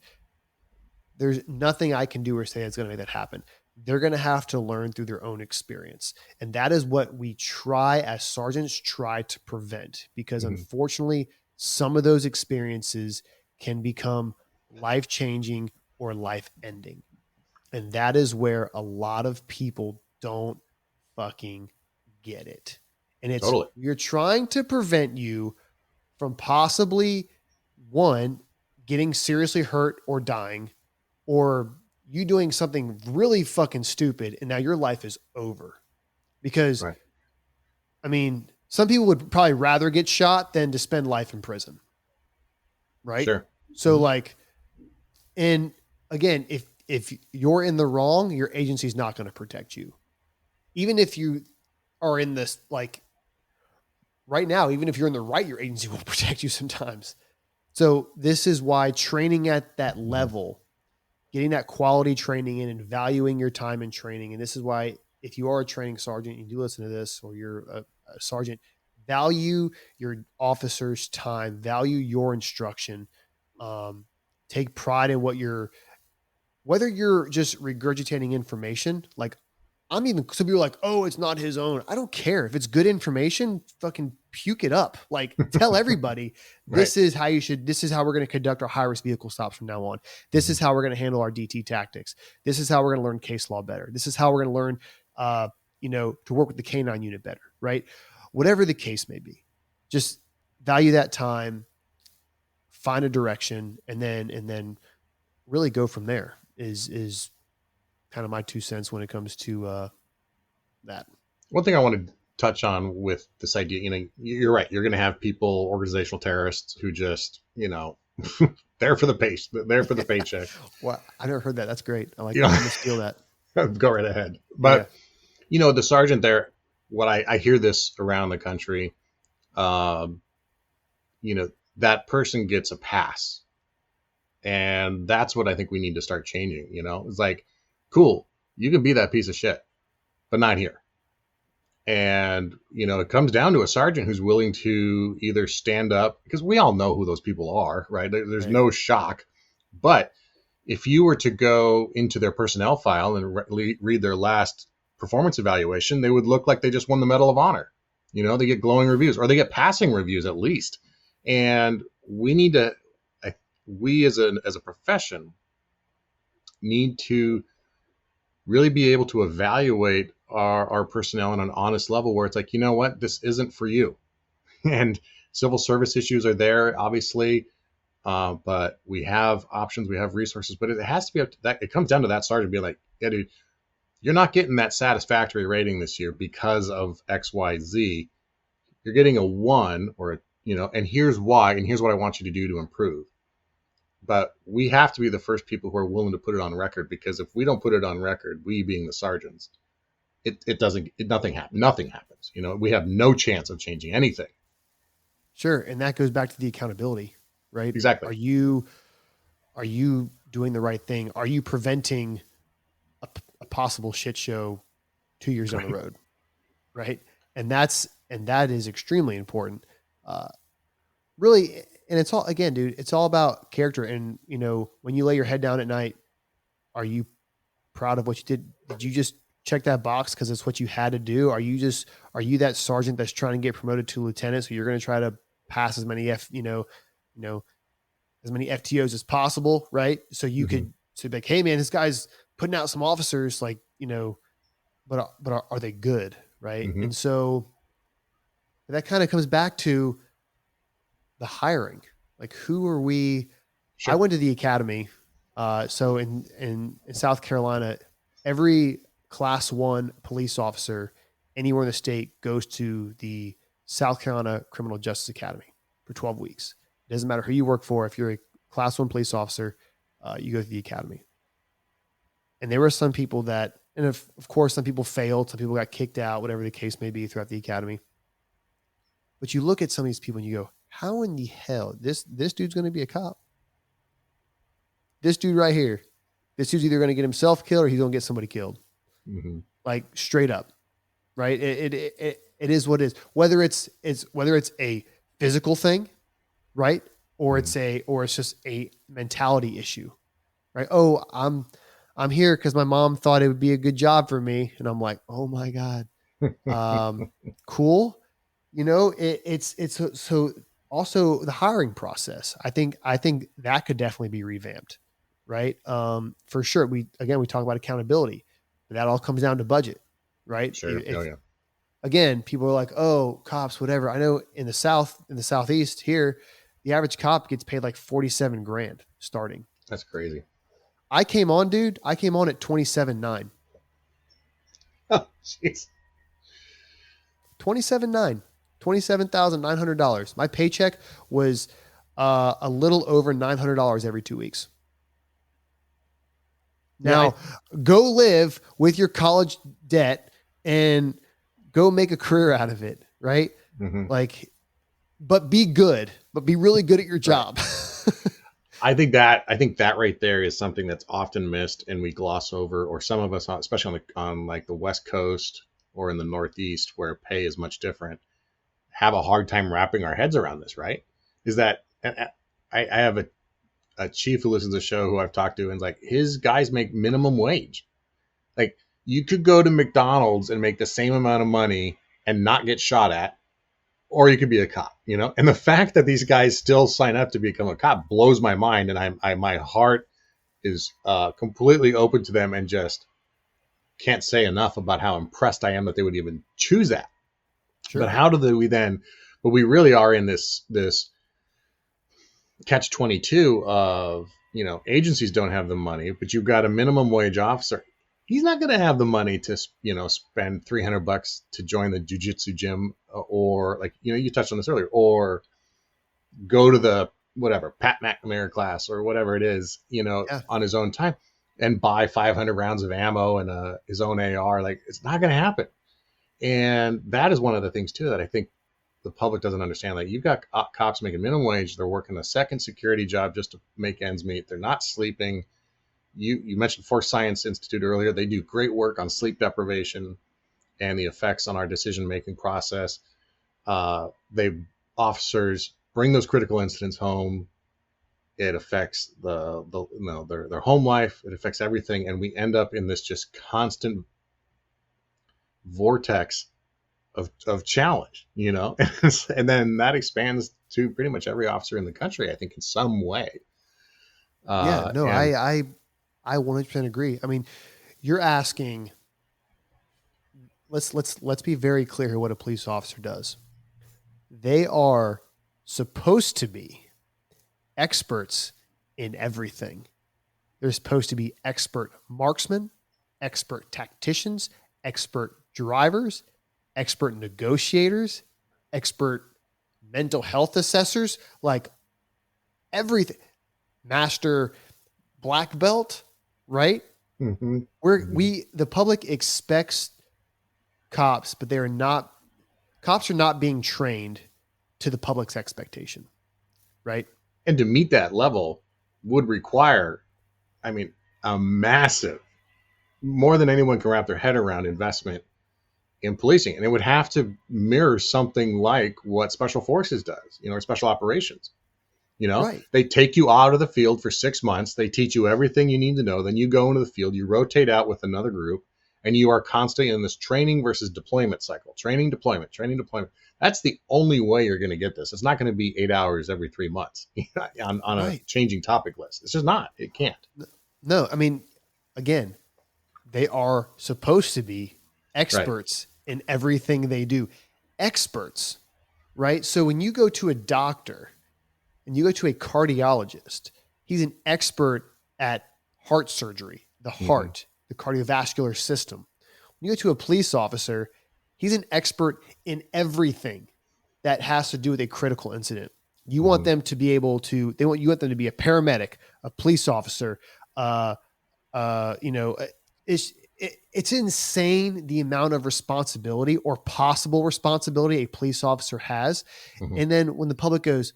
there's nothing I can do or say that's going to make that happen. they're going to have to learn through their own experience. And that is what we try as sergeants try to prevent, because unfortunately, some of those experiences can become life-changing or life-ending. And that is where a lot of people don't fucking get it. And it's, you're trying to prevent you from possibly, one, getting seriously hurt or dying, or you doing something really fucking stupid and now your life is over. Because, I mean, some people would probably rather get shot than to spend life in prison. Right? Sure. So like, and again, if you're in the wrong, your agency is not going to protect you. Even if you are in this, like right now, even if you're in the right, your agency will protect you sometimes. So this is why training at that level, getting that quality training in and valuing your time in training. And this is why if you are a training sergeant, you do listen to this, or you're a sergeant, value your officer's time, value your instruction, take pride in what whether you're just regurgitating information. Like some people are like, oh, it's not his own. I don't care. If it's good information, fucking puke it up. Like tell everybody, this is how we're going to conduct our high risk vehicle stops from now on. This is how we're going to handle our DT tactics. This is how we're going to learn case law better. This is how we're going to learn, to work with the K9 unit better, right? Whatever the case may be, just value that time, find a direction, and then really go from there is kind of my 2 cents when it comes to that. One thing I want to touch on with this idea, you're right. You're going to have people, organizational terrorists, who just, there for the paycheck. Well, I never heard that. That's great. I like that. I'm going to steal that. Go right ahead. But, the sergeant there, what I hear this around the country, that person gets a pass. And that's what I think we need to start changing. It's like, cool, you can be that piece of shit, but not here. And, it comes down to a sergeant who's willing to either stand up, because we all know who those people are, right? There's no shock. But if you were to go into their personnel file and read their last performance evaluation, they would look like they just won the Medal of Honor. They get glowing reviews, or they get passing reviews at least. And we as a profession need to really be able to evaluate our personnel on an honest level, where it's like, this isn't for you. And civil service issues are there, obviously, but we have options, we have resources, but it has to be up to that. It comes down to that sergeant being like, yeah, dude, you're not getting that satisfactory rating this year because of X, Y, Z. You're getting a 1 or and here's why, and here's what I want you to do to improve. But we have to be the first people who are willing to put it on record, because if we don't put it on record, we being the sergeants, nothing happens. We have no chance of changing anything. Sure. And that goes back to the accountability, right? Exactly. Are you doing the right thing? Are you preventing a possible shit show 2 years down the road? Right. And that is extremely important. Really. And it's all, again, dude, it's all about character. And, when you lay your head down at night, are you proud of what you did? Did you just check that box because it's what you had to do? Are you that sergeant that's trying to get promoted to lieutenant? So you're going to try to pass as many as many FTOs as possible. Right. So you could say like, hey man, this guy's putting out some officers, like, but are they good? Right. Mm-hmm. And so that kind of comes back to the hiring. Like, who are we? Sure. I went to the academy. So in South Carolina, every class 1 police officer anywhere in the state goes to the South Carolina Criminal Justice Academy for 12 weeks. It doesn't matter who you work for. If you're a class 1 police officer, you go to the academy. And there were some people that, and of course, some people failed, some people got kicked out, whatever the case may be throughout the academy. But you look at some of these people and you go, how in the hell this dude's going to be a cop? This dude right here, this dude's either going to get himself killed or he's going to get somebody killed. Mm-hmm. Like straight up, right? It is what it is. Whether it's a physical thing, right, or it's just a mentality issue, right? Oh, I'm here because my mom thought it would be a good job for me. And I'm like, oh my God. Cool. You know, it's so also the hiring process. I think that could definitely be revamped, right? For sure. We talk about accountability, but that all comes down to budget, right? Sure. Yeah. Again, people are like, oh, cops, whatever. I know in the Southeast here, the average cop gets paid like 47 grand starting. That's crazy. I came on at 27.9. Oh, jeez. 27.9, $27,900. My paycheck was a little over $900 every 2 weeks. Now, go live with your college debt and go make a career out of it, right? Mm-hmm. Like, but be good, but be really good at your job. I think that right there is something that's often missed and we gloss over, or some of us, especially on like the West Coast or in the Northeast where pay is much different, have a hard time wrapping our heads around this, right? Is that I have a chief who listens to the show who I've talked to, and like his guys make minimum wage. Like you could go to McDonald's and make the same amount of money and not get shot at, or you could be a cop, you know? And the fact that these guys still sign up to become a cop blows my mind. And my heart is completely open to them and just can't say enough about how impressed I am that they would even choose that. Sure. But how do we then, but we really are in this catch-22 of, you know, agencies don't have the money, but you've got a minimum wage officer. He's not going to have the money to, you know, spend $300 to join the jiu-jitsu gym, or like, you know, you touched on this earlier, or go to the whatever Pat McNamara class or whatever it is, you know, on his own time and buy 500 rounds of ammo and his own AR. Like, it's not going to happen. And that is one of the things too that I think the public doesn't understand. Like, you've got cops making minimum wage. They're working a second security job just to make ends meet. They're not sleeping. You mentioned Force Science Institute earlier. They do great work on sleep deprivation and the effects on our decision-making process. Officers bring those critical incidents home. It affects their home life. It affects everything. And we end up in this just constant vortex of challenge, you know, and then that expands to pretty much every officer in the country, I think, in some way. I 100% agree. I mean, you're asking, let's be very clear here what a police officer does. They are supposed to be experts in everything. They're supposed to be expert marksmen, expert tacticians, expert drivers, expert negotiators, expert mental health assessors, like everything. Master black belt, right? Mm-hmm. The public expects cops, but cops are not being trained to the public's expectation, right? And to meet that level would require, I mean, a massive, more than anyone can wrap their head around, investment in policing. And it would have to mirror something like what Special Forces does, you know, or Special Operations. You know, right. They take you out of the field for 6 months. They teach you everything you need to know. Then you go into the field, you rotate out with another group, and you are constantly in this training versus deployment cycle. Training, deployment, training, deployment. That's the only way you're going to get this. It's not going to be 8 hours every 3 months on a changing topic list. It's just not. It can't. No, I mean, again, they are supposed to be experts in everything they do. Experts, right? So when you go to a doctor and you go to a cardiologist, he's an expert at heart surgery, the heart, the cardiovascular system. When you go to a police officer, he's an expert in everything that has to do with a critical incident. You want them to be able to, you want them to be a paramedic, a police officer. It's insane the amount of responsibility or possible responsibility a police officer has. Mm-hmm. And then when the public goes,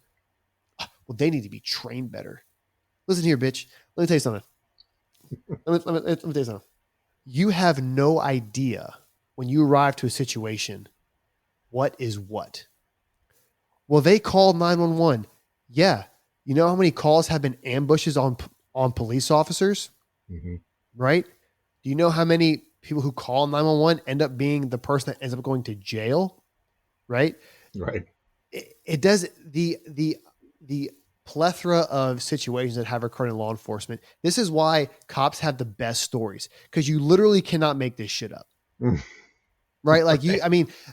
well, they need to be trained better. Listen here, bitch. Let me tell you something. Let me tell you something. You have no idea when you arrive to a situation, what is what? Well, they called 911. Yeah. You know how many calls have been ambushes on police officers? Mm-hmm. right? Do you know how many people who call 911 end up being the person that ends up going to jail? Right. Right. It does the plethora of situations that have occurred in law enforcement. This is why cops have the best stories, because you literally cannot make this shit up. Right. Like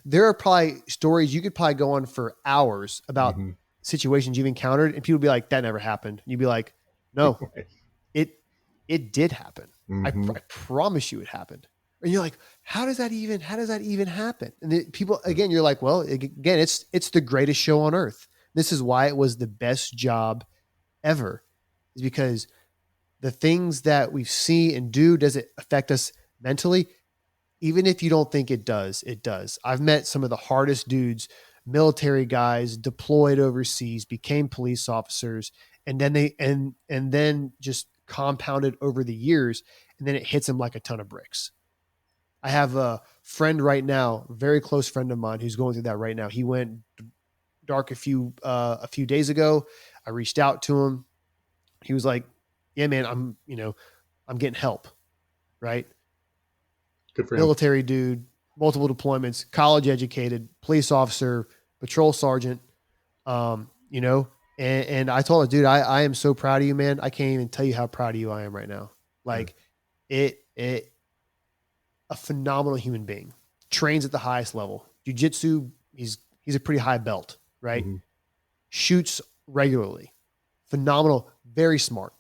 there are probably stories you could probably go on for hours about situations you've encountered, and people be like, that never happened. You'd be like, no, it did happen. I promise you it happened. And you're like, how does that even happen? And people, again, you're like, well, again, it's the greatest show on earth. This is why it was the best job ever, is because the things that we see and do, does it affect us mentally? Even if you don't think it does, it does. I've met some of the hardest dudes, military guys deployed overseas, became police officers, and then then just compounded over the years, and then it hits them like a ton of bricks. I have a friend right now, a very close friend of mine, who's going through that right now. He went dark a few days ago. I reached out to him. He was like, yeah, man, I'm getting help. Right. Good for him. Military dude, multiple deployments, college educated, police officer, patrol sergeant, and I told him, dude, I am so proud of you, man. I can't even tell you how proud of you I am right now. Like a phenomenal human being, trains at the highest level. Jiu-jitsu, he's a pretty high belt, right? Shoots regularly, phenomenal, very smart.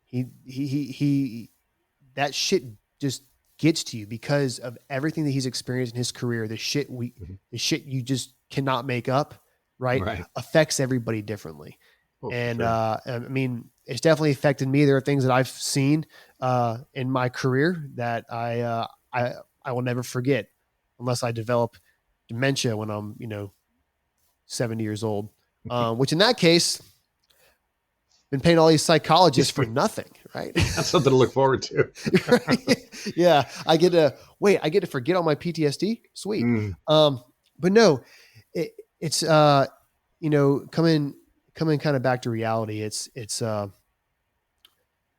He that shit just gets to you because of everything that he's experienced in his career. The shit you just cannot make up, right? Affects everybody differently. And sure. It's definitely affected me. There are things that I've seen in my career that I will never forget, unless I develop dementia when I'm 70 years old. Which in that case, been paying all these psychologists for nothing, right? That's something to look forward to. Right? Yeah, I get to forget all my PTSD. Sweet. But no, it's coming kind of back to reality. It's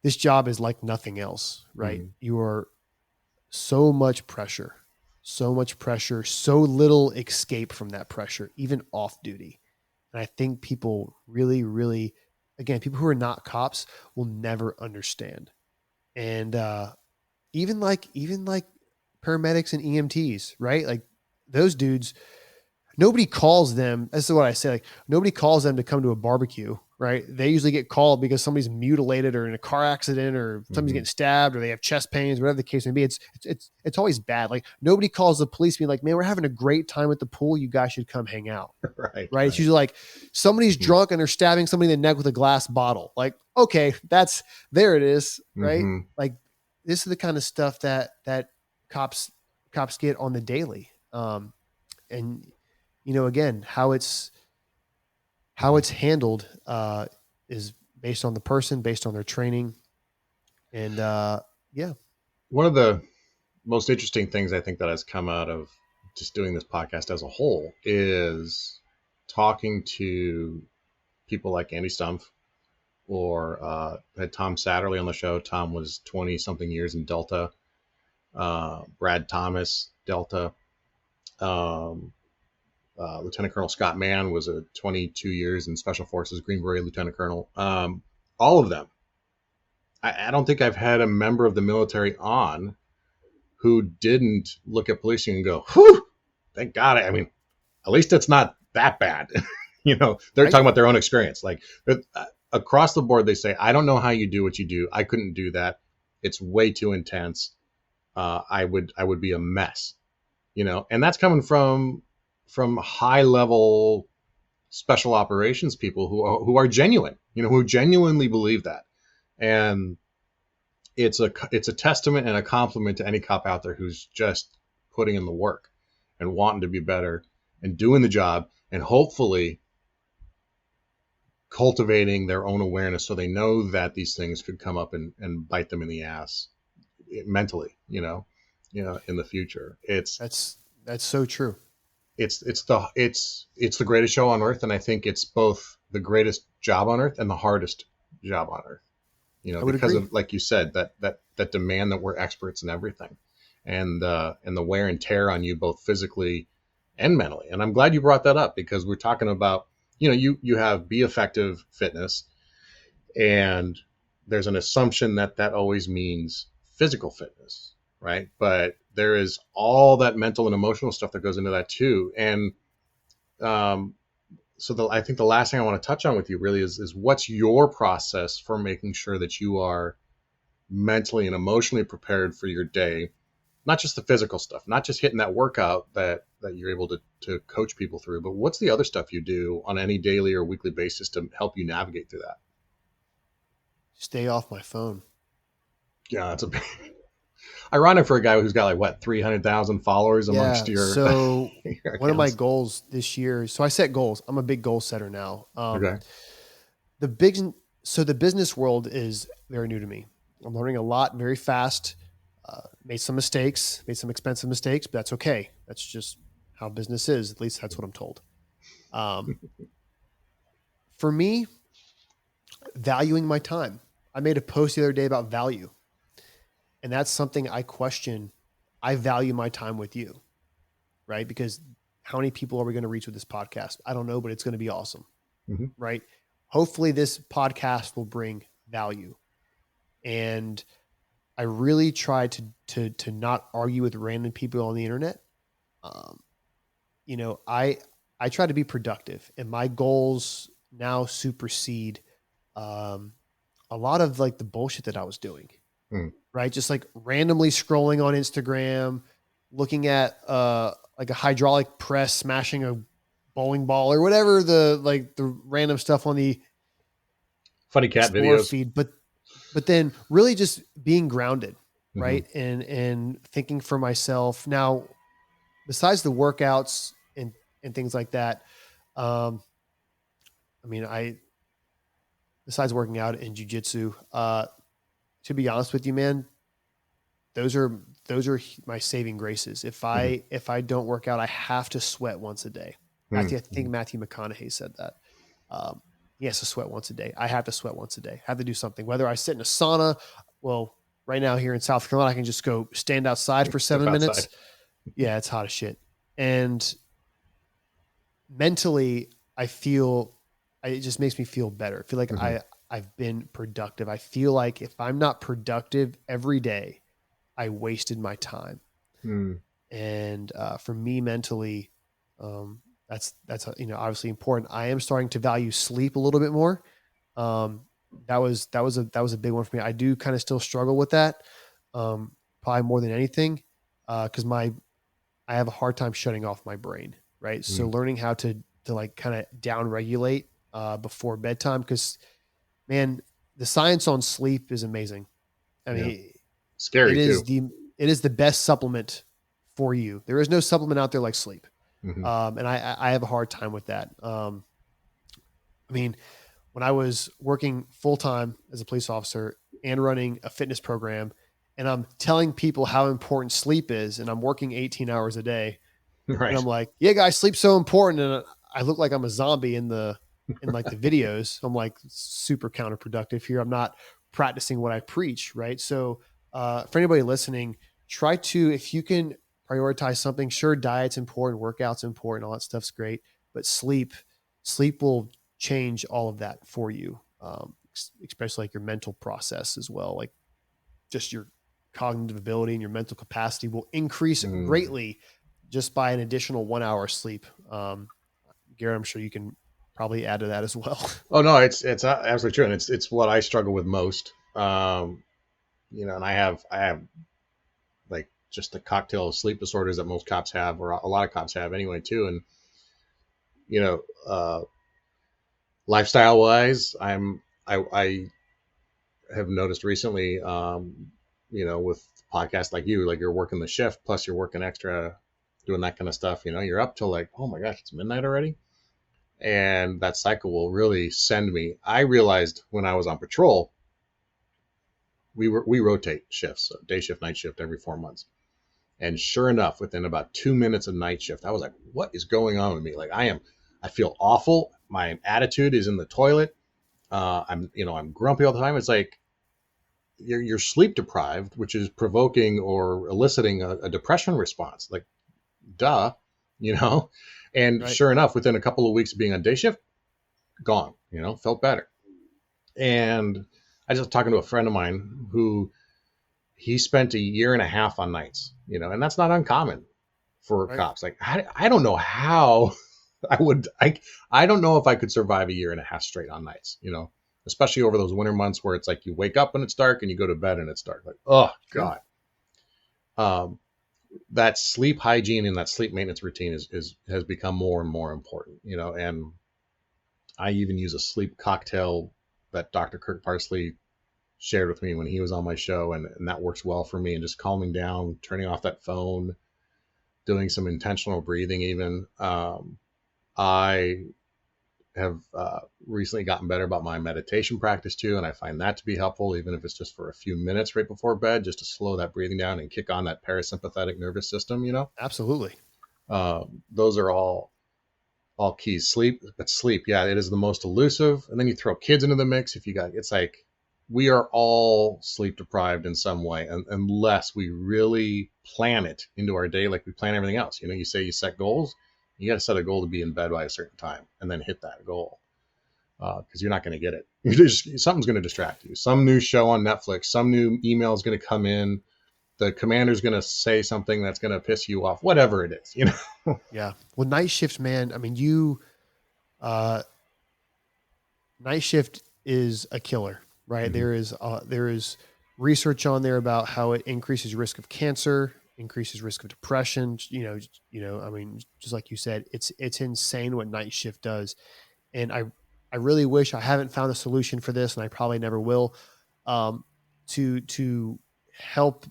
this job is like nothing else, right? You are so much pressure, so little escape from that pressure, even off duty. And I think people really, really, again, people who are not cops will never understand. And even like paramedics and EMTs, right? Like those dudes, nobody calls them. This is what I say. Like nobody calls them to come to a barbecue, right? They usually get called because somebody's mutilated or in a car accident or somebody's getting stabbed or they have chest pains, whatever the case may be. It's always bad. Like nobody calls the police being like, man, we're having a great time at the pool. You guys should come hang out. Right. It's usually like somebody's drunk and they're stabbing somebody in the neck with a glass bottle. Like, okay, there it is. Right. Like this is the kind of stuff that cops get on the daily. And again, how it's handled is based on the person, based on their training. And one of the most interesting things I think that has come out of just doing this podcast as a whole is talking to people like Andy Stumpf or had Tom Satterley on the show. Tom was 20 something years in Delta. Brad Thomas, Delta. Lieutenant Colonel Scott Mann was 22 years in Special Forces, Green Beret Lieutenant Colonel. All of them. I don't think I've had a member of the military on who didn't look at policing and go, whew, thank God. At least it's not that bad. They're talking about their own experience. Like across the board, they say, I don't know how you do what you do. I couldn't do that. It's way too intense. I would be a mess, and that's coming from high level special operations people who are genuine, who genuinely believe that. And it's a testament and a compliment to any cop out there who's just putting in the work and wanting to be better and doing the job and hopefully cultivating their own awareness so they know that these things could come up and bite them in the ass mentally, in the future. That's so true. It's the greatest show on earth, and I think it's both the greatest job on earth and the hardest job on earth. I would because agree. of, like you said, that demand that we're experts in everything, and the wear and tear on you both physically and mentally. And I'm glad you brought that up, because we're talking about, you have Be Effective Fitness, and there's an assumption that always means physical fitness, right? But there is all that mental and emotional stuff that goes into that too. And I think the last thing I want to touch on with you really is what's your process for making sure that you are mentally and emotionally prepared for your day, not just the physical stuff, not just hitting that workout that you're able to coach people through, but what's the other stuff you do on any daily or weekly basis to help you navigate through that? Stay off my phone. Yeah, that's ironic for a guy who's got 300,000 followers amongst your. So your one of my accounts. goals this year. So I set goals. I'm a big goal setter now. Okay. The business world is very new to me. I'm learning a lot very fast. Made some mistakes, made some expensive mistakes, but that's okay. That's just how business is. At least that's what I'm told. For me, valuing my time. I made a post the other day about value, and that's something I question. I value my time with you, right? Because how many people are we going to reach with this podcast? I don't know, but it's going to be awesome, right? Hopefully this podcast will bring value. And I really try to not argue with random people on the internet. I try to be productive, and my goals now supersede a lot of the bullshit that I was doing, right? Just randomly scrolling on Instagram, looking at a hydraulic press smashing a bowling ball or whatever, the random stuff on the funny cat Explore videos feed, but then really just being grounded, right? And thinking for myself. Now, besides the workouts and things like that, besides working out in jiu-jitsu, to be honest with you, man, those are my saving graces. If I don't work out, I have to sweat once a day. I think Matthew McConaughey said that. He has to sweat once a day. I have to sweat once a day. I have to do something. Whether I sit in a sauna, well, right now here in South Carolina, I can just go stand outside for 7 minutes. Yeah, it's hot as shit. And mentally, it just makes me feel better. I feel like I've been productive. I feel like if I'm not productive every day, I wasted my time. And for me mentally, that's obviously important. I am starting to value sleep a little bit more. That was a big one for me. I do kind of still struggle with that, probably more than anything, because I have a hard time shutting off my brain, right? So learning how to kind of down regulate before bedtime, because man, the science on sleep is amazing. I mean, scary it is the best supplement for you. There is no supplement out there like sleep. And I have a hard time with that. When I was working full-time as a police officer and running a fitness program, and I'm telling people how important sleep is, and I'm working 18 hours a day, right? And I'm like, yeah, guys, sleep's so important. And I look like I'm a zombie in the videos. I'm super counterproductive here. I'm not practicing what I preach. Right. So, for anybody listening, try to, if you can prioritize something, sure, diet's important, workout's important, all that stuff's great, but sleep will change all of that for you. Especially your mental process as well. Just your cognitive ability and your mental capacity will increase greatly just by an additional 1 hour sleep. Garrett, I'm sure you can probably add to that as well. Oh no, it's absolutely true. And it's what I struggle with most. And I have just the cocktail of sleep disorders that most cops have, or a lot of cops have anyway too. And, lifestyle wise, I have noticed recently, with podcasts like you're working the shift, plus you're working extra, doing that kind of stuff, you're up till oh my gosh, it's midnight already. And that cycle will really send me. I realized when I was on patrol, we rotate shifts, day shift, night shift, every 4 months. And sure enough, within about 2 minutes of night shift, I was like, what is going on with me? I feel awful. My attitude is in the toilet. I'm grumpy all the time. It's you're sleep deprived, which is provoking or eliciting a depression response. Like, duh, you know. And Right. sure enough, within a couple of weeks of being on day shift, gone. You know, felt better. And I was just talking to a friend of mine who he spent a year and a half on nights. You know, and that's not uncommon for Right. cops. Like, I don't know how I don't know if I could survive a year and a half straight on nights. You know, especially over those winter months where it's like you wake up when it's dark and you go to bed and it's dark. Like, oh God. That sleep hygiene and that sleep maintenance routine has become more and more important, you know. And I even use a sleep cocktail that Dr. Kirk Parsley shared with me when he was on my show, and that works well for me. And just calming down, turning off that phone, doing some intentional breathing even. I have recently gotten better about my meditation practice too, and I find that to be helpful, even if it's just for a few minutes right before bed, just to slow that breathing down and kick on that parasympathetic nervous system, you know. Absolutely. Those are all keys. Sleep, yeah, it is the most elusive. And then you throw kids into the mix. It's like we are all sleep deprived in some way, unless we really plan it into our day like we plan everything else. You know, you say you set goals. You got to set a goal to be in bed by a certain time and then hit that goal, because you're not going to get it. Something's going to distract you. Some new show on Netflix, some new email is going to come in. The commander's going to say something that's going to piss you off, whatever it is, you know? Yeah. Well, night shifts, man. I mean, night shift is a killer, right? Mm-hmm. There is research on there about how it increases risk of cancer, increases risk of depression. You know, I mean, just like you said, it's insane what night shift does. And I really wish I haven't found a solution for this, and I probably never will, to help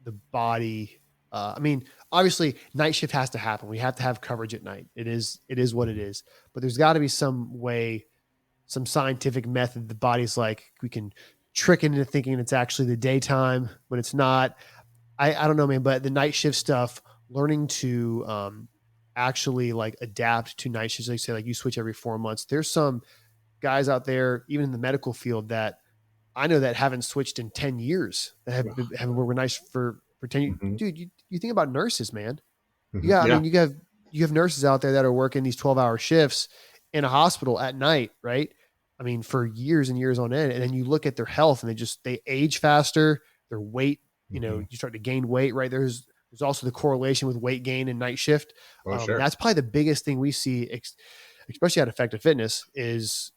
the body. I mean, obviously night shift has to happen. We have to have coverage at night. It is what it is, but there's got to be some way, some scientific method. The body's like, we can trick it into thinking it's actually the daytime when it's not. I don't know, man, but the night shift stuff, learning to actually like adapt to night shifts, like say, like you switch every 4 months. There's some guys out there, even in the medical field, that I know that haven't switched in 10 years, that have worked nights for 10 years. Mm-hmm. Dude, you think about nurses, man. Mm-hmm. I mean, you have nurses out there that are working these 12-hour shifts in a hospital at night, right? I mean, for years and years on end. And then you look at their health and they age faster, their weight, you know, you start to gain weight, right? There's also the correlation with weight gain and night shift. Oh, sure. That's probably the biggest thing we see, especially at Effective Fitness, is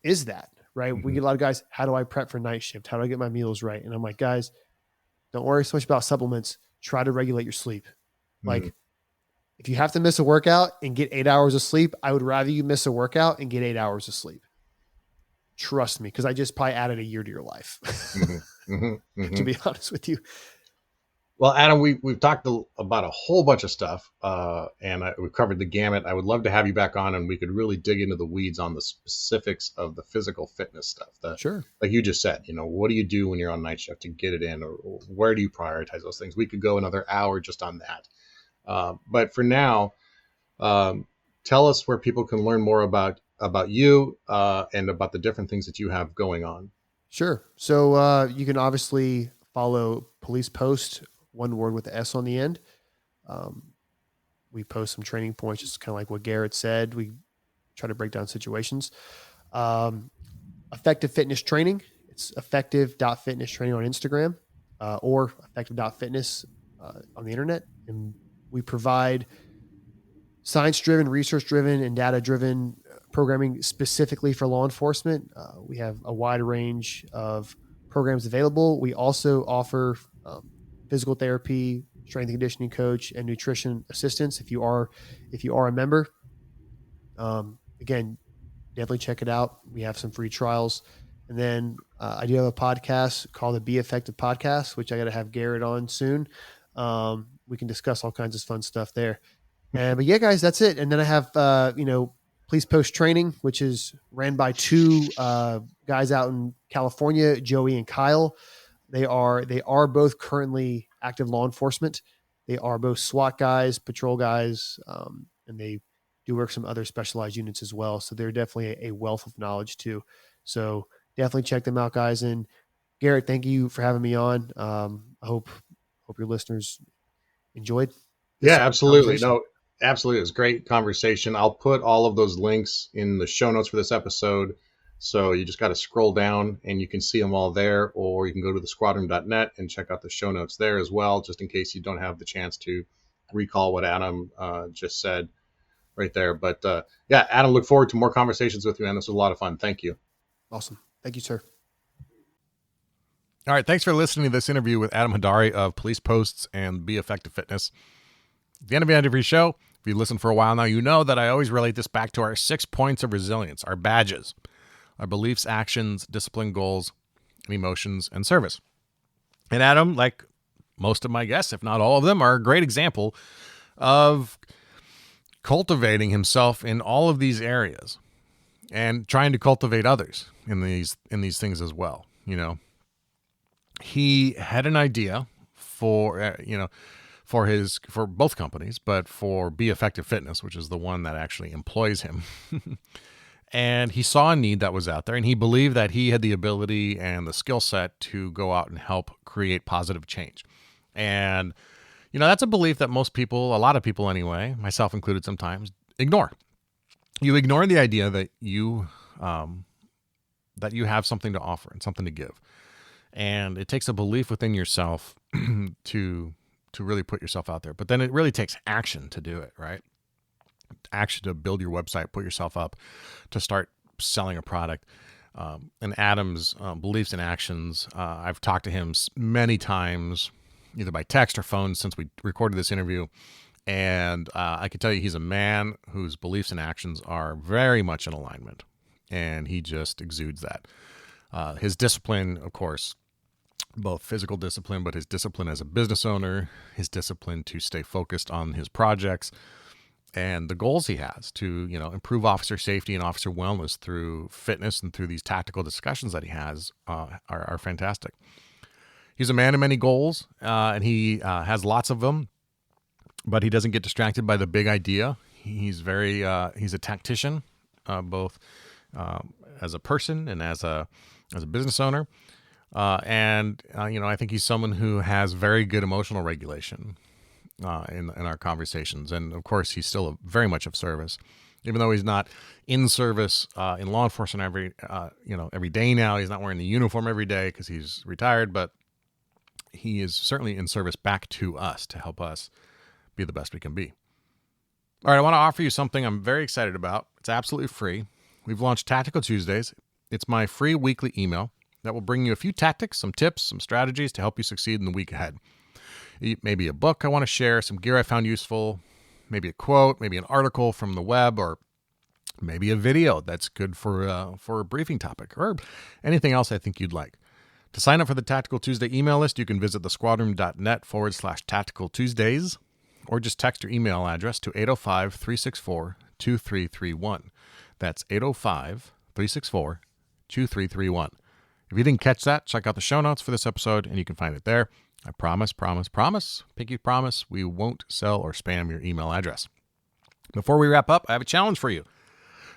that, right? Mm-hmm. We get a lot of guys, how do I prep for night shift? How do I get my meals right? And I'm like, guys, don't worry so much about supplements. Try to regulate your sleep. Mm-hmm. Like, if you have to miss a workout and get 8 hours of sleep, I would rather you miss a workout and get 8 hours of sleep. Trust me, because I just probably added a year to your life, to be honest with you. Well, Adam, we've talked about a whole bunch of stuff, and we've covered the gamut. I would love to have you back on, and we could really dig into the weeds on the specifics of the physical fitness stuff. Sure. Like you just said, you know, what do you do when you're on night shift to get it in, or where do you prioritize those things? We could go another hour just on that. But for now, tell us where people can learn more about you and about the different things that you have going on. Sure. So you can obviously follow PolicePosts, one word with the S on the end. We post some training points, just kind of like what Garrett said. We try to break down situations. Effective Fitness Training. It's effective.fitness training on Instagram, or effective.fitness on the internet. And we provide science-driven, research-driven, and data-driven programming specifically for law enforcement. We have a wide range of programs available. We also offer physical therapy, strength and conditioning coach, and nutrition assistance if you are a member. Again, definitely check it out. We have some free trials. And then I do have a podcast called the Be Effective Podcast, which I got to have Garrett on soon. We can discuss all kinds of fun stuff there. But yeah, guys, that's it. And then I have, PolicePosts Training, which is ran by two guys out in California, Joey and Kyle. They are both currently active law enforcement. They are both SWAT guys, patrol guys, and they do work some other specialized units as well. So they're definitely a wealth of knowledge too. So definitely check them out, guys. And Garrett, thank you for having me on. I hope your listeners enjoyed. Yeah, absolutely. No, absolutely. It was a great conversation. I'll put all of those links in the show notes for this episode. So you just got to scroll down and you can see them all there, or you can go to thesquadron.net and check out the show notes there as well, just in case you don't have the chance to recall what Adam just said right there. But yeah, Adam, look forward to more conversations with you, man. This was a lot of fun. Thank you. Awesome. Thank you, sir. All right. Thanks for listening to this interview with Adam Haidary of PolicePosts and Be Effective Fitness. At the end of every show, if you've listened for a while now, you know that I always relate this back to our 6 points of resilience, our badges, our beliefs, actions, discipline, goals, and emotions, and service. And Adam, like most of my guests, if not all of them, are a great example of cultivating himself in all of these areas and trying to cultivate others in these things as well. You know, he had an idea for for both companies, but for Be Effective Fitness, which is the one that actually employs him. And he saw a need that was out there, and he believed that he had the ability and the skill set to go out and help create positive change. And, you know, that's a belief that most people, a lot of people anyway, myself included sometimes, ignore. You ignore the idea that you have something to offer and something to give. And it takes a belief within yourself to really put yourself out there. But then it really takes action to do it, right? Action to build your website, put yourself up, to start selling a product. And Adam's beliefs and actions, I've talked to him many times, either by text or phone since we recorded this interview. And I can tell you he's a man whose beliefs and actions are very much in alignment. And he just exudes that. His discipline, of course, both physical discipline, but his discipline as a business owner, his discipline to stay focused on his projects, and the goals he has to, you know, improve officer safety and officer wellness through fitness and through these tactical discussions that he has are fantastic. He's a man of many goals, and he has lots of them, but he doesn't get distracted by the big idea. He's a tactician, both as a person and as a business owner. I think he's someone who has very good emotional regulation in our conversations. And of course, he's still very much of service, even though he's not in service in law enforcement every day now. He's not wearing the uniform every day because he's retired, but he is certainly in service back to us to help us be the best we can be. All right, I want to offer you something I'm very excited about. It's absolutely free. We've launched Tactical Tuesdays. It's my free weekly email that will bring you a few tactics, some tips, some strategies to help you succeed in the week ahead. Maybe a book I want to share, some gear I found useful, maybe a quote, maybe an article from the web, or maybe a video that's good for a briefing topic, or anything else I think you'd like. To sign up for the Tactical Tuesday email list, you can visit thesquadron.net/Tactical Tuesdays, or just text your email address to 805-364-2331. That's 805-364-2331. If you didn't catch that, check out the show notes for this episode, and you can find it there. I promise, pinky promise, we won't sell or spam your email address. Before we wrap up, I have a challenge for you.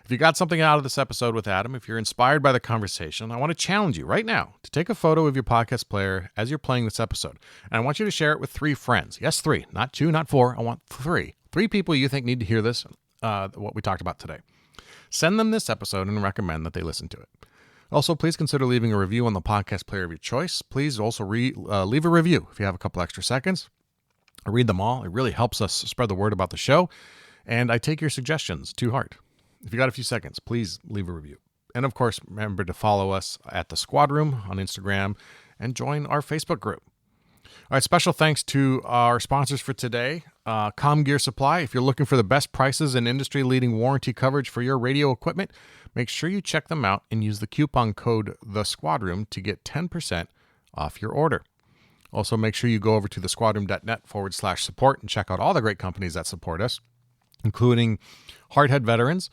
If you got something out of this episode with Adam, if you're inspired by the conversation, I want to challenge you right now to take a photo of your podcast player as you're playing this episode. And I want you to share it with 3 friends. Yes, 3, not 2, not 4. I want 3. 3 people you think need to hear this, what we talked about today. Send them this episode and recommend that they listen to it. Also, please consider leaving a review on the podcast player of your choice. Please also leave a review if you have a couple extra seconds. I read them all. It really helps us spread the word about the show, and I take your suggestions to heart. If you got a few seconds, please leave a review. And of course, remember to follow us at the Squad Room on Instagram and join our Facebook group. All right, special thanks to our sponsors for today, Com Gear Supply. If you're looking for the best prices and industry-leading warranty coverage for your radio equipment, make sure you check them out and use the coupon code TheSquadroom to get 10% off your order. Also, make sure you go over to thesquadroom.net/support and check out all the great companies that support us, including Hardhead Veterans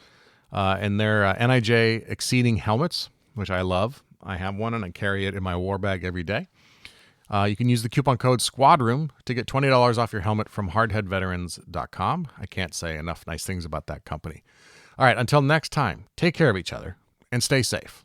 and their NIJ Exceeding helmets, which I love. I have one and I carry it in my war bag every day. You can use the coupon code SQUADROOM to get $20 off your helmet from hardheadveterans.com. I can't say enough nice things about that company. All right, until next time, take care of each other and stay safe.